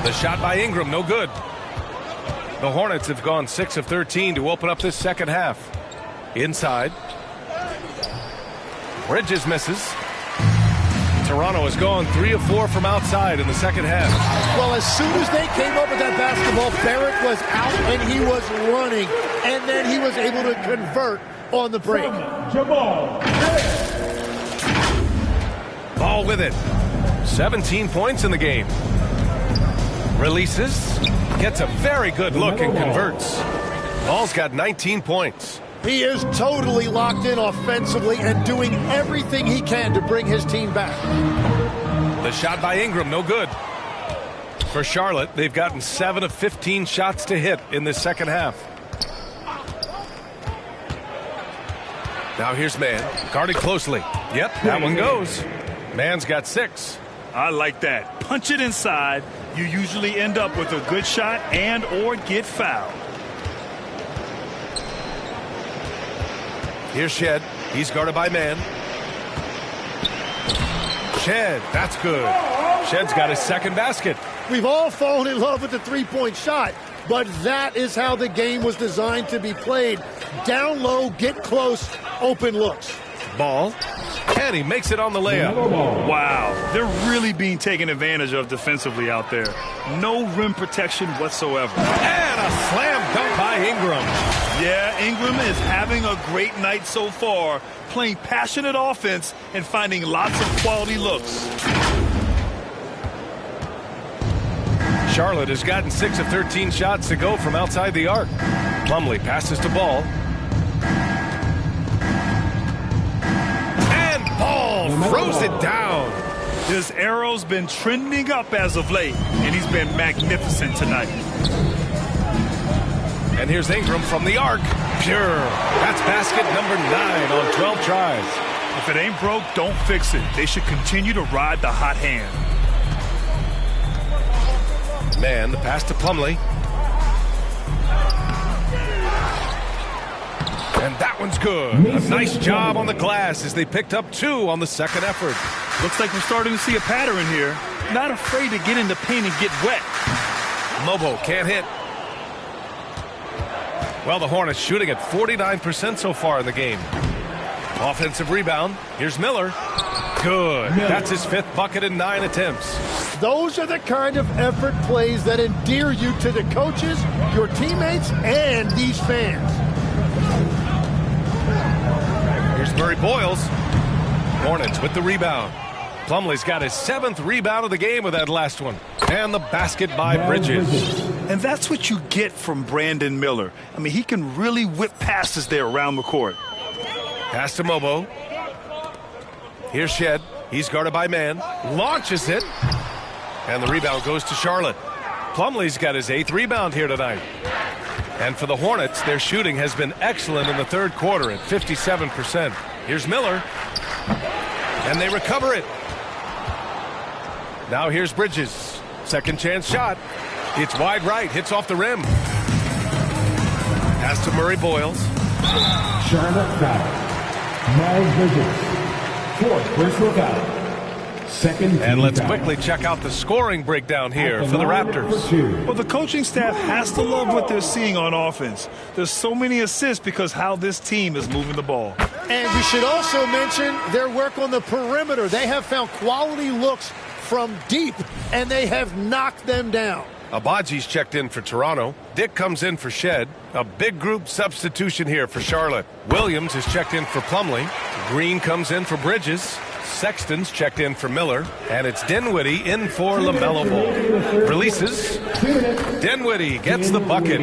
The shot by Ingram, no good. The Hornets have gone 6 of 13 to open up this second half. Inside. Bridges misses. Toronto has gone 3 of 4 from outside in the second half. Well, as soon as they came up with that basketball, Barrett was out and he was running. And then he was able to convert on the break. Jamal. Ball with it. 17 points in the game. Releases. Gets a very good look and converts. Ball's got 19 points. He is totally locked in offensively and doing everything he can to bring his team back. The shot by Ingram, no good. For Charlotte, they've gotten 7 of 15 shots to hit in this second half. Now here's Mann, guarded closely. Yep, that one goes. Mann's got 6. I like that. Punch it inside. You usually end up with a good shot and or get fouled. Here's Shed. He's guarded by Mann. Shed, that's good. Shed's got his second basket. We've all fallen in love with the three-point shot, but that is how the game was designed to be played. Down low, get close, open looks. Ball. And he makes it on the layup. Wow, they're really being taken advantage of defensively out there. No rim protection whatsoever. And a slam dunk by Ingram. Yeah, Ingram is having a great night so far, playing passionate offense and finding lots of quality looks. Charlotte has gotten 6 of 13 shots to go from outside the arc. Plumlee passes to Ball. Ball throws it down. His arrow's been trending up as of late, and he's been magnificent tonight. And here's Ingram from the arc. Pure. That's basket number 9 on 12 tries. If it ain't broke, don't fix it. They should continue to ride the hot hand. Man, the pass to Plumlee. And that one's good. A nice job on the glass as they picked up 2 on the second effort. Looks like we're starting to see a pattern here. Not afraid to get in the paint and get wet. Lobo can't hit. Well, the Hornets shooting at 49% so far in the game. Offensive rebound. Here's Miller. Good. That's his 5th bucket in 9 attempts. Those are the kind of effort plays that endear you to the coaches, your teammates, and these fans. Here's Murray Boyles. Hornets with the rebound. Plumlee's got his 7th rebound of the game with that last one. And the basket by Bridges. And that's what you get from Brandon Miller. I mean, he can really whip passes there around the court. Pass to Mobo. Here's Shed. He's guarded by Mann. Launches it. And the rebound goes to Charlotte. Plumlee's got his 8th rebound here tonight. And for the Hornets, their shooting has been excellent in the 3rd quarter at 57%. Here's Miller. And they recover it. Now here's Bridges. Second chance shot. It's wide right. Hits off the rim. Pass to Murray Boyles. Charlotte foul. Miles Bridges. 4th personal foul. Second. And let's quickly check out the scoring breakdown here for the Raptors. Well, the coaching staff has to love what they're seeing on offense. There's so many assists because how this team is moving the ball. And we should also mention their work on the perimeter. They have found quality looks from deep, and they have knocked them down. Abaji's checked in for Toronto. Dick comes in for Shed. A big group substitution here for Charlotte. Williams is checked in for Plumlee. Green comes in for Bridges. Sexton's checked in for Miller. And it's Dinwiddie in for LaMelo Ball. Releases. Dinwiddie gets the bucket.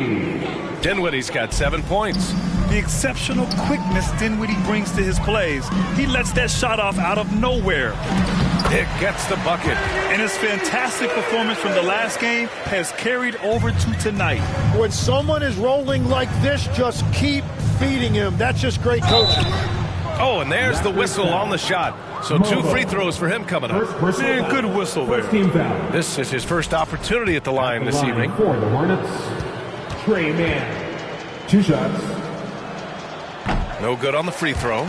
Dinwiddie's got 7 points. The exceptional quickness Dinwiddie brings to his plays. He lets that shot off out of nowhere. Dick gets the bucket. And his fantastic performance from the last game has carried over to tonight. When someone is rolling like this, just keep feeding him. That's just great coaching. Oh, and there's the whistle on the shot. So 2 free throws for him coming up. Yeah, good whistle there. This is his first opportunity at the line this evening. For the Hornets, Trey Mann. 2 shots. No good on the free throw.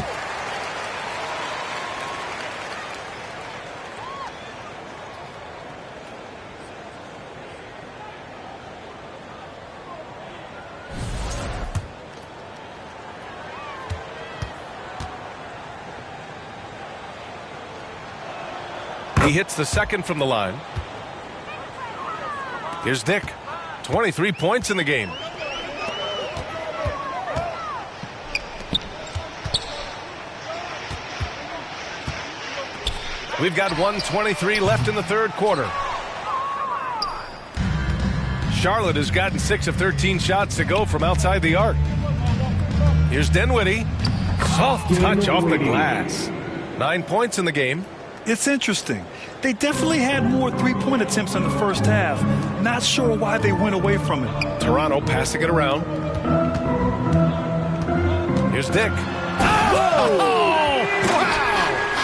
He hits the second from the line. Here's Dick. 23 points in the game. We've got 1:23 left in the 3rd quarter. Charlotte has gotten 6 of 13 shots to go from outside the arc. Here's Dinwiddie. Soft touch off the glass. 9 points in the game. It's interesting. They definitely had more three-point attempts in the first half. Not sure why they went away from it. Toronto passing it around. Here's Dick. Oh! Wow!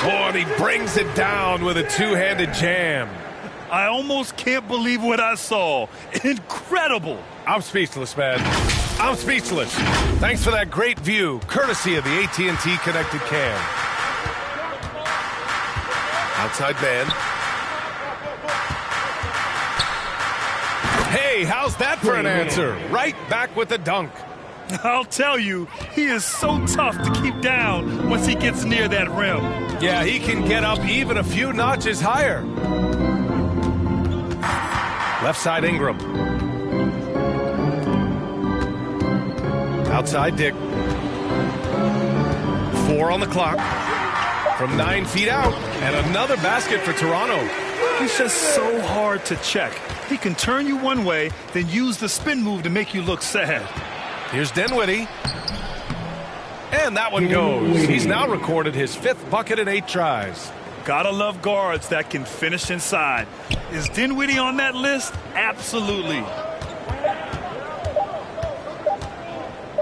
Oh, and he brings it down with a 2-handed jam. I almost can't believe what I saw. Incredible. I'm speechless, man. I'm speechless. Thanks for that great view, courtesy of the AT&T Connected Cam. Outside man. Hey, how's that for an answer? Right back with the dunk. I'll tell you, he is so tough to keep down once he gets near that rim. Yeah, he can get up even a few notches higher. Left side Ingram. Outside Dick. 4 on the clock. From 9 feet out. And another basket for Toronto. He's just so hard to check. He can turn you one way, then use the spin move to make you look sad. Here's Dinwiddie. And that one goes. He's now recorded his 5th bucket in 8 tries. Gotta love guards that can finish inside. Is Dinwiddie on that list? Absolutely.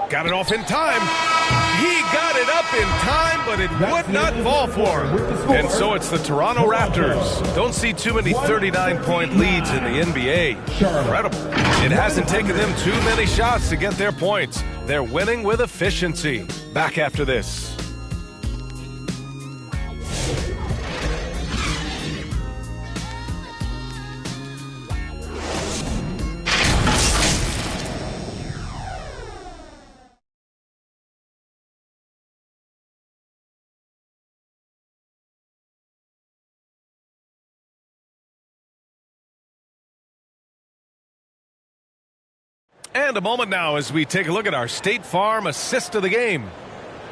Got it off in time. He got it up in time, but it would not fall for him. And so it's the Toronto Raptors. Don't see too many 39-point leads in the NBA. Incredible. It hasn't taken them too many shots to get their points. They're winning with efficiency. Back after this. And a moment now as we take a look at our State Farm assist of the game.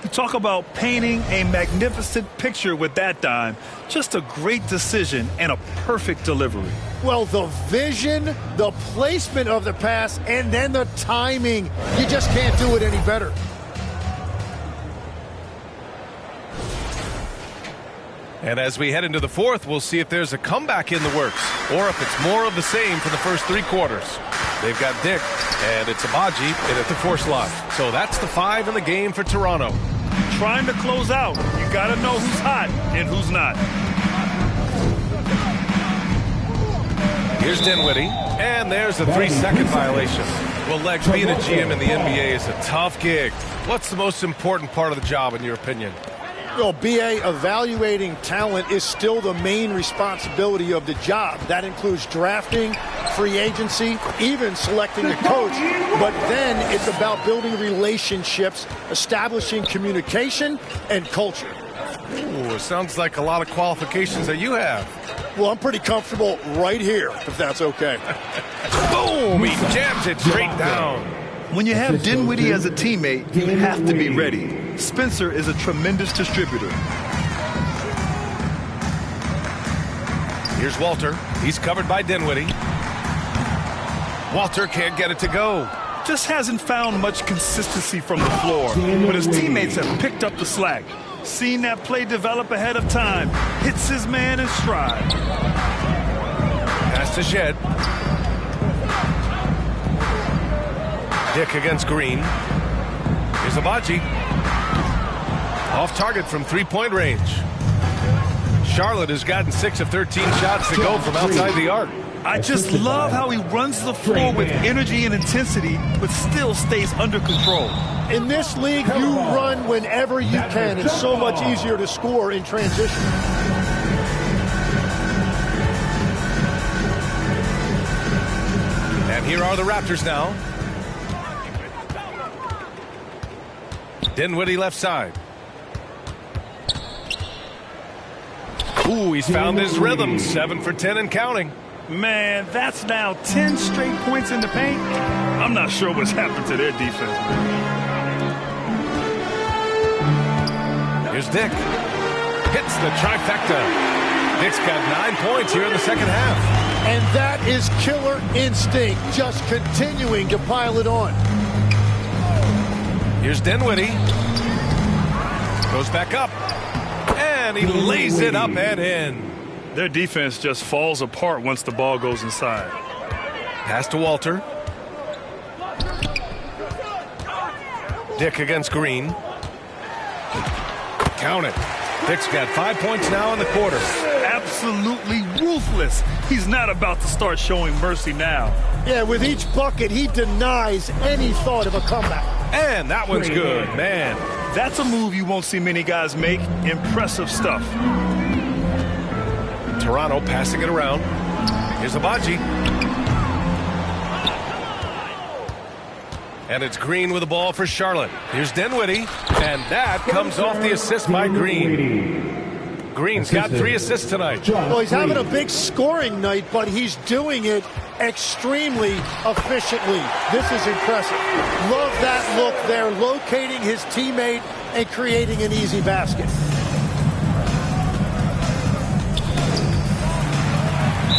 You talk about painting a magnificent picture with that dime. Just a great decision and a perfect delivery. Well, the vision, the placement of the pass, and then the timing. You just can't do it any better. And as we head into the fourth, we'll see if there's a comeback in the works or if it's more of the same for the first 3 quarters. They've got Dick, and it's Abaji in at the 4 slot. So that's the 5 in the game for Toronto. Trying to close out. You got to know who's hot and who's not. Here's Dinwiddie, and there's a 3-second violation. Well, Legs, being a GM in the NBA is a tough gig. What's the most important part of the job, in your opinion? Well, BA, evaluating talent is still the main responsibility of the job. That includes drafting, free agency, even selecting a coach. But then it's about building relationships, establishing communication, and culture. Ooh, it sounds like a lot of qualifications that you have. Well, I'm pretty comfortable right here, if that's okay. Boom! He jams it straight down. When you have Dinwiddie as a teammate, you have to be ready. Spencer is a tremendous distributor. Here's Walter. He's covered by Dinwiddie. Walter can't get it to go. Just hasn't found much consistency from the floor, but his teammates have picked up the slack. Seen that play develop ahead of time. Hits his man in stride. Pass to Shed. Dick against Green. Here's Abaji. Off target from 3-point range. Charlotte has gotten 6 of 13 shots to go from outside the arc. I just love how he runs the floor with energy and intensity, but still stays under control. In this league, you run whenever you can. It's so much easier to score in transition. And here are the Raptors now. Dinwiddie left side. Ooh, he's found his rhythm. 7 for 10 and counting. Man, that's now 10 straight points in the paint. I'm not sure what's happened to their defense, man. Here's Dick. Hits the trifecta. Dick's got 9 points here in the second half. And that is killer instinct, just continuing to pile it on. Here's Dinwiddie. Goes back up. And he lays it up and in. Their defense just falls apart once the ball goes inside. Pass to Walter. Dick against Green. Count it. Dick's got 5 points now in the quarter. Absolutely ruthless. He's not about to start showing mercy now. Yeah, with each bucket, he denies any thought of a comeback. And that one's good, man. That's a move you won't see many guys make. Impressive stuff. Toronto passing it around. Here's Abaji. And it's Green with the ball for Charlotte. Here's Dinwiddie. And that comes off the assist by Green. Green's got 3 assists tonight. Well, he's having a big scoring night, but he's doing it extremely efficiently. This is impressive. Love that look there, locating his teammate and creating an easy basket.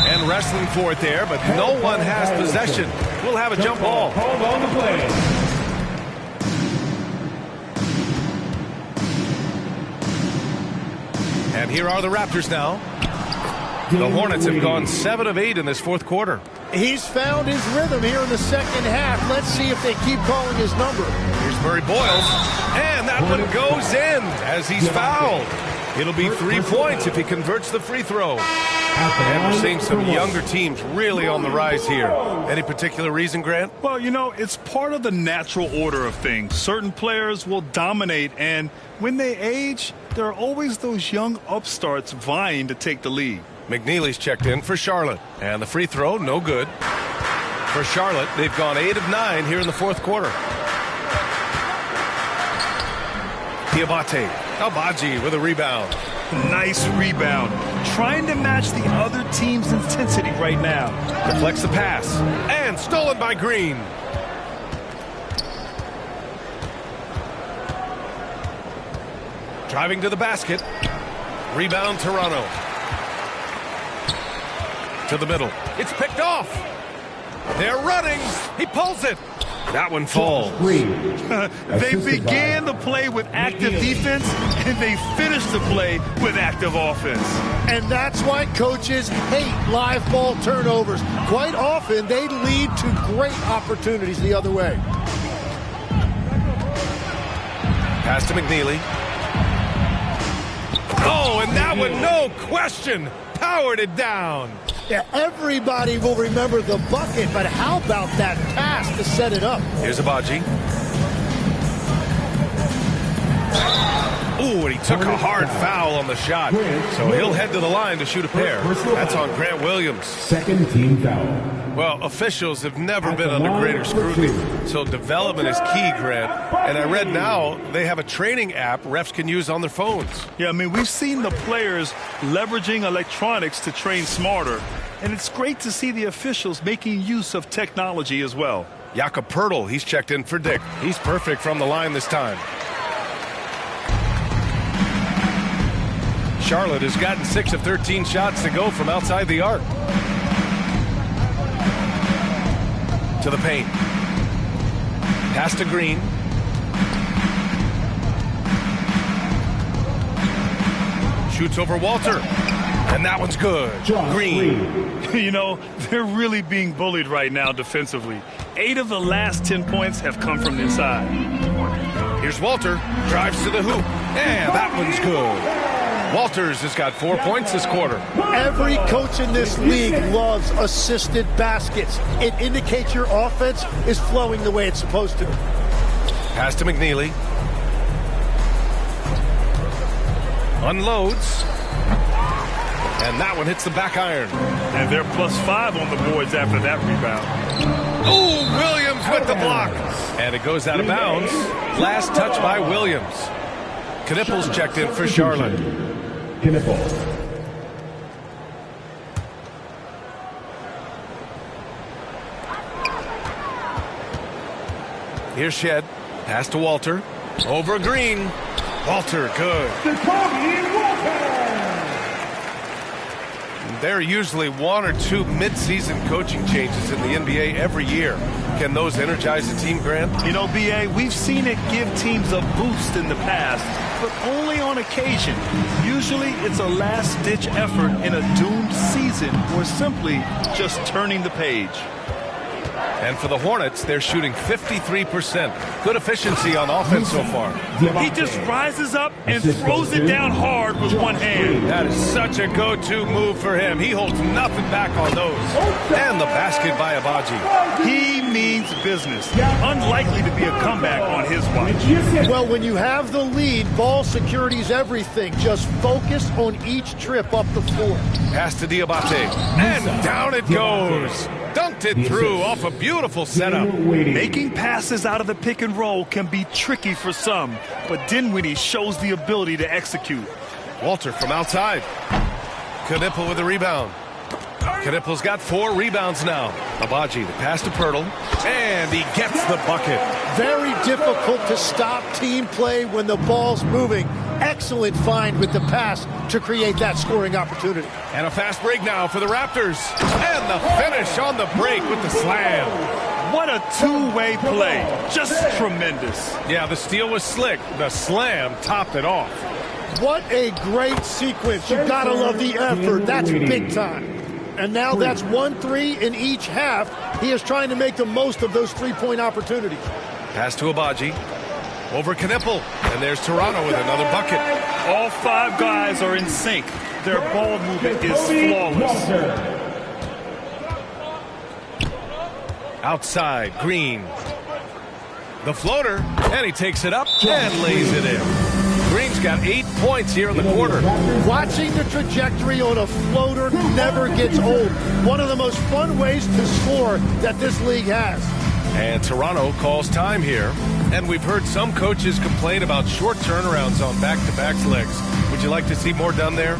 And wrestling for it there, but no one has possession. We'll have a jump ball. Called on the play. And here are the Raptors now. The Hornets have gone 7 of 8 in this fourth quarter. He's found his rhythm here in the second half. Let's see if they keep calling his number. Here's Murray Boyles. And that one goes in as he's fouled. It'll be 3 points if he converts the free throw. And we're seeing some younger teams really on the rise here. Any particular reason, Grant? Well, you know, it's part of the natural order of things. Certain players will dominate, and when they age, there are always those young upstarts vying to take the lead. McNeely's checked in for Charlotte. And the free throw, no good. For Charlotte, they've gone 8 of 9 here in the fourth quarter. Diabate. Abaji with a rebound. Nice rebound. Trying to match the other team's intensity right now. Deflects the pass. And stolen by Green. Driving to the basket. Rebound, Toronto. To the middle. It's picked off. They're running. He pulls it. That one falls. They began the play with active defense, and they finished the play with active offense. And that's why coaches hate live ball turnovers. Quite often, they lead to great opportunities the other way. Pass to McNeely. Oh, and that one, no question, powered it down. Yeah, everybody will remember the bucket, but how about that pass to set it up? Here's Abaji. Ooh, and he took a hard foul on the shot. So he'll head to the line to shoot a pair. That's on Grant Williams. Second team foul. Well, officials have never been under greater scrutiny, so development is key, Grant. And I read now they have a training app refs can use on their phones. Yeah, I mean, we've seen the players leveraging electronics to train smarter, and it's great to see the officials making use of technology as well. Jakob Poeltl, he's checked in for Dick. He's perfect from the line this time. Charlotte has gotten 6 of 13 shots to go from outside the arc. To the paint. Pass to Green. Shoots over Walter. And that one's good. Green. You know, they're really being bullied right now defensively. 8 of the last 10 points have come from inside. Here's Walter. Drives to the hoop. And that one's good. Walters has got 4 points this quarter. Every coach in this league loves assisted baskets. It indicates your offense is flowing the way it's supposed to. Pass to McNeely. Unloads. And that one hits the back iron. And they're +5 on the boards after that rebound. Oh, Williams with the block. And it goes out of bounds. Last touch by Williams. Knippel's checked in for Charlotte. Knippel. Here's Shed. Pass to Walter. Over Green. Walter, good. There are usually 1 or 2 mid-season coaching changes in the NBA every year. Can those energize the team, Grant? You know, B.A., we've seen it give teams a boost in the past, but only on occasion. Usually it's a last-ditch effort in a doomed season or simply just turning the page. And for the Hornets, they're shooting 53%. Good efficiency on offense so far. He just rises up and throws it down hard with one hand. That is such a go-to move for him. He holds nothing back on those. And the basket by Abaji. He means business. Unlikely to be a comeback on his watch. Well, when you have the lead, ball security is everything. Just focus on each trip up the floor. Pass to Diabate. And down it goes. Dunked it through off a beautiful setup. Making passes out of the pick and roll can be tricky for some, but Dinwiddie shows the ability to execute. Walter from outside. Knippel with the rebound. Knippel's got 4 rebounds now. Abaji, the pass to Poeltl, and he gets the bucket. Very difficult to stop team play when the ball's moving. Excellent find with the pass to create that scoring opportunity. And a fast break now for the Raptors. And the finish on the break with the slam. What a two-way play. Just tremendous. Yeah, the steal was slick. The slam topped it off. What a great sequence. You've got to love the effort. That's big time. And now that's 1-3 in each half. He is trying to make the most of those three-point opportunities. Pass to Abaji. Over Knippel. And there's Toronto with another bucket. All 5 guys are in sync. Their ball movement is flawless. Outside, Green. The floater. And he takes it up and lays it in. Green's got 8 points here in the quarter. Watching the trajectory on a floater never gets old. One of the most fun ways to score that this league has. And Toronto calls time here. And we've heard some coaches complain about short turnarounds on back-to-back legs. Would you like to see more done there?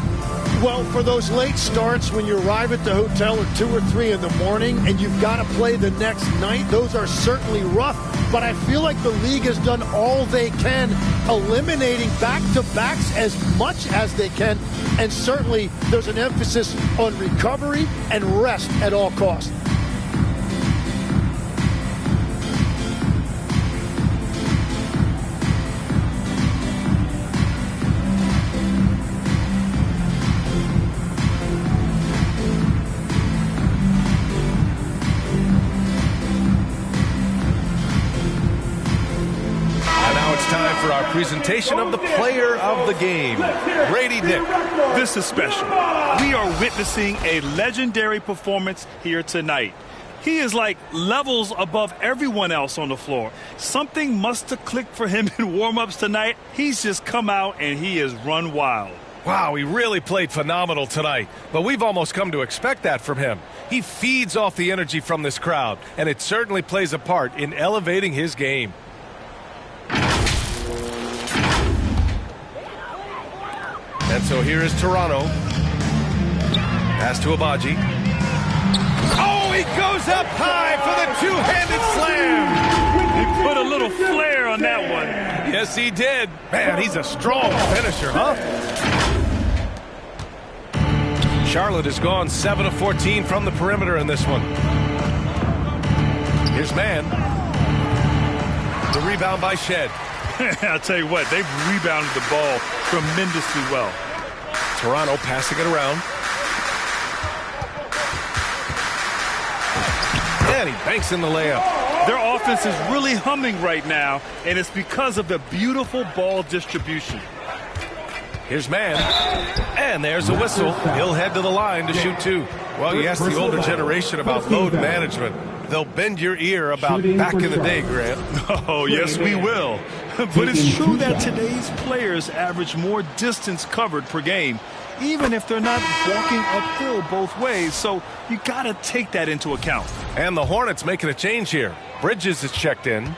Well, for those late starts when you arrive at the hotel at 2 or 3 in the morning and you've got to play the next night, those are certainly rough. But I feel like the league has done all they can, eliminating back-to-backs as much as they can. And certainly there's an emphasis on recovery and rest at all costs. For our presentation of the player of the game, Grady Dick. This is special. We are witnessing a legendary performance here tonight. He is like levels above everyone else on the floor. Something must have clicked for him in warm-ups tonight. He's just come out and he has run wild. Wow, he really played phenomenal tonight, but we've almost come to expect that from him. He feeds off the energy from this crowd, and it certainly plays a part in elevating his game. And so here is Toronto. Pass to Abaji. Oh, he goes up high for the two-handed slam. He put a little flair on that one. Yes, he did. Man, he's a strong finisher, huh? Charlotte has gone 7 of 14 from the perimeter in this one. Here's Mann. The rebound by Shed. I'll tell you what, they've rebounded the ball tremendously well. Toronto passing it around. And he banks in the layup. Their offense is really humming right now, and it's because of the beautiful ball distribution. Here's Mann. And there's a whistle. He'll head to the line to shoot 2. Well, you ask the older generation about load management. They'll bend your ear about back in the day, Grant. Oh, yes, we will. But it's true that today's players average more distance covered per game, even if they're not walking uphill both ways. So you got to take that into account. And the Hornets making a change here. Bridges is checked in.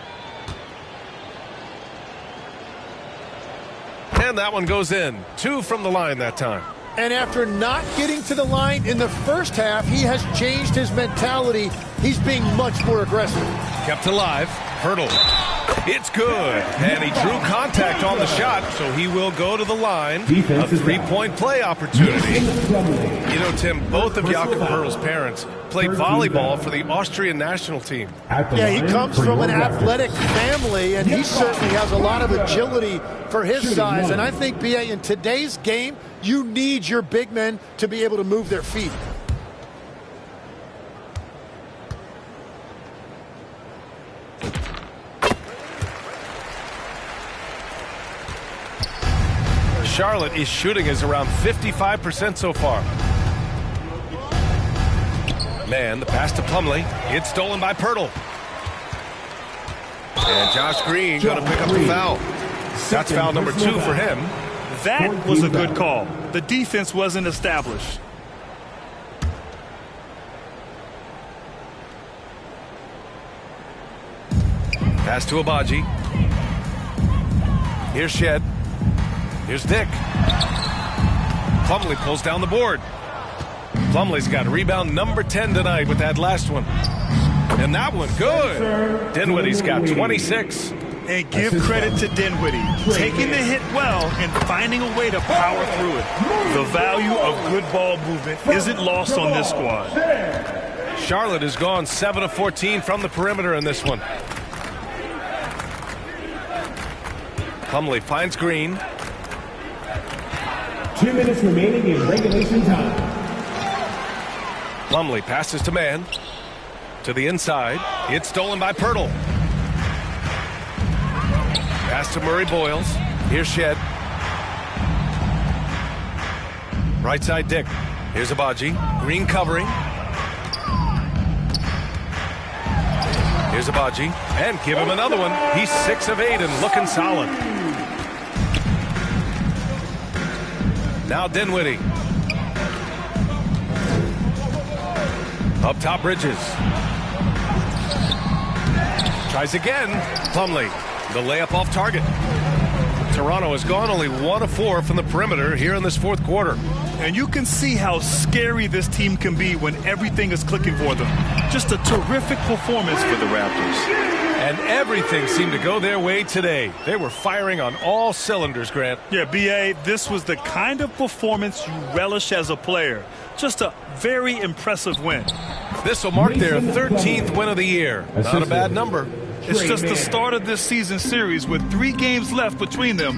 And that one goes in. 2 from the line that time. And after not getting to the line in the first half, he has changed his mentality. He's being much more aggressive. Kept alive. Hurdle. It's good. And he drew contact on the shot, so he will go to the line. A three-point play opportunity. You know, Tim, both of Jakob Poeltl's parents played volleyball for the Austrian national team. Yeah, he comes from an athletic family, and he certainly has a lot of agility for his size. And I think, B.A., in today's game, you need your big men to be able to move their feet. Charlotte is shooting is around 55% so far. Mann, the pass to Plumlee. It's stolen by Poeltl. And Josh Green going to pick up the foul. That's foul number 2 for him. That was a good call. The defense wasn't established. Pass to Abaji. Here's Shed. Here's Dick. Plumlee pulls down the board. Plumlee's got rebound number 10 tonight with that last one. And that one, good. Dinwiddie's got 26. And give credit to Dinwiddie, taking the hit well and finding a way to power through it. The value of good ball movement isn't lost on this squad. Charlotte has gone 7 of 14 from the perimeter in this one. Plumlee finds Green. 2 minutes remaining in regulation time. Plumlee passes to Mann. To the inside. It's stolen by Poeltl. Pass to Murray Boyles. Here's Shed. Right side Dick. Here's Abaji. Green covering. Here's Abaji. And give him another one. He's 6 of 8 and looking solid. Now Dinwiddie. Up top, Bridges. Tries again. Plumlee. The layup off target. Toronto has gone only 1 of 4 from the perimeter here in this fourth quarter. And you can see how scary this team can be when everything is clicking for them. Just a terrific performance for the Raptors. And everything seemed to go their way today. They were firing on all cylinders, Grant. Yeah, B.A., this was the kind of performance you relish as a player. Just a very impressive win. This will mark their 13th win of the year. Not a bad number. It's just the start of this season series with 3 games left between them,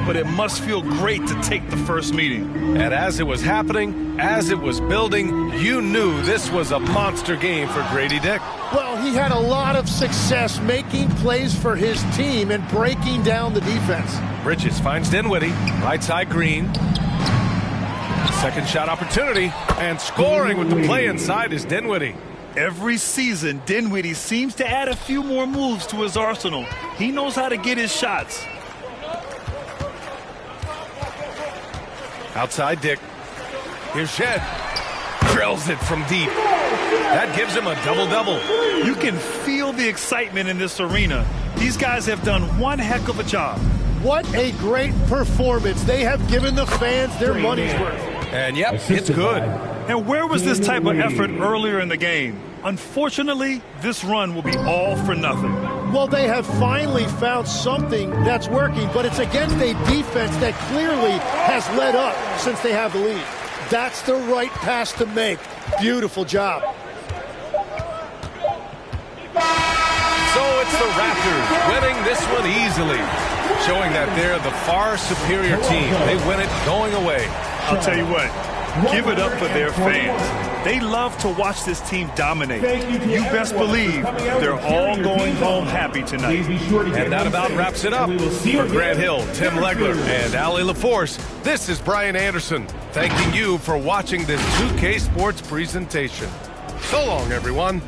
but it must feel great to take the first meeting. And as it was happening, as it was building, you knew this was a monster game for Grady Dick. Well, he had a lot of success making plays for his team and breaking down the defense. Bridges finds Dinwiddie, right side Green. Second shot opportunity, and scoring with the play inside is Dinwiddie. Every season, Dinwiddie seems to add a few more moves to his arsenal. He knows how to get his shots. Outside Dick. Here's Shed. Drills it from deep. That gives him a double-double. You can feel the excitement in this arena. These guys have done one heck of a job. What a great performance. They have given the fans their money's worth. And yep, it's good. And where was this type of effort earlier in the game? Unfortunately, this run will be all for nothing. Well, they have finally found something that's working, but it's against a defense that clearly has let up since they have the lead. That's the right pass to make. Beautiful job. So it's the Raptors winning this one easily, showing that they're the far superior team. They win it going away. I'll tell you what, give it up for their fans. They love to watch this team dominate. You best believe they're all going home happy tonight. And that about wraps it up. For Grant Hill, Tim Legler, and Allie LaForce, this is Brian Anderson, thanking you for watching this 2K Sports presentation. So long, everyone.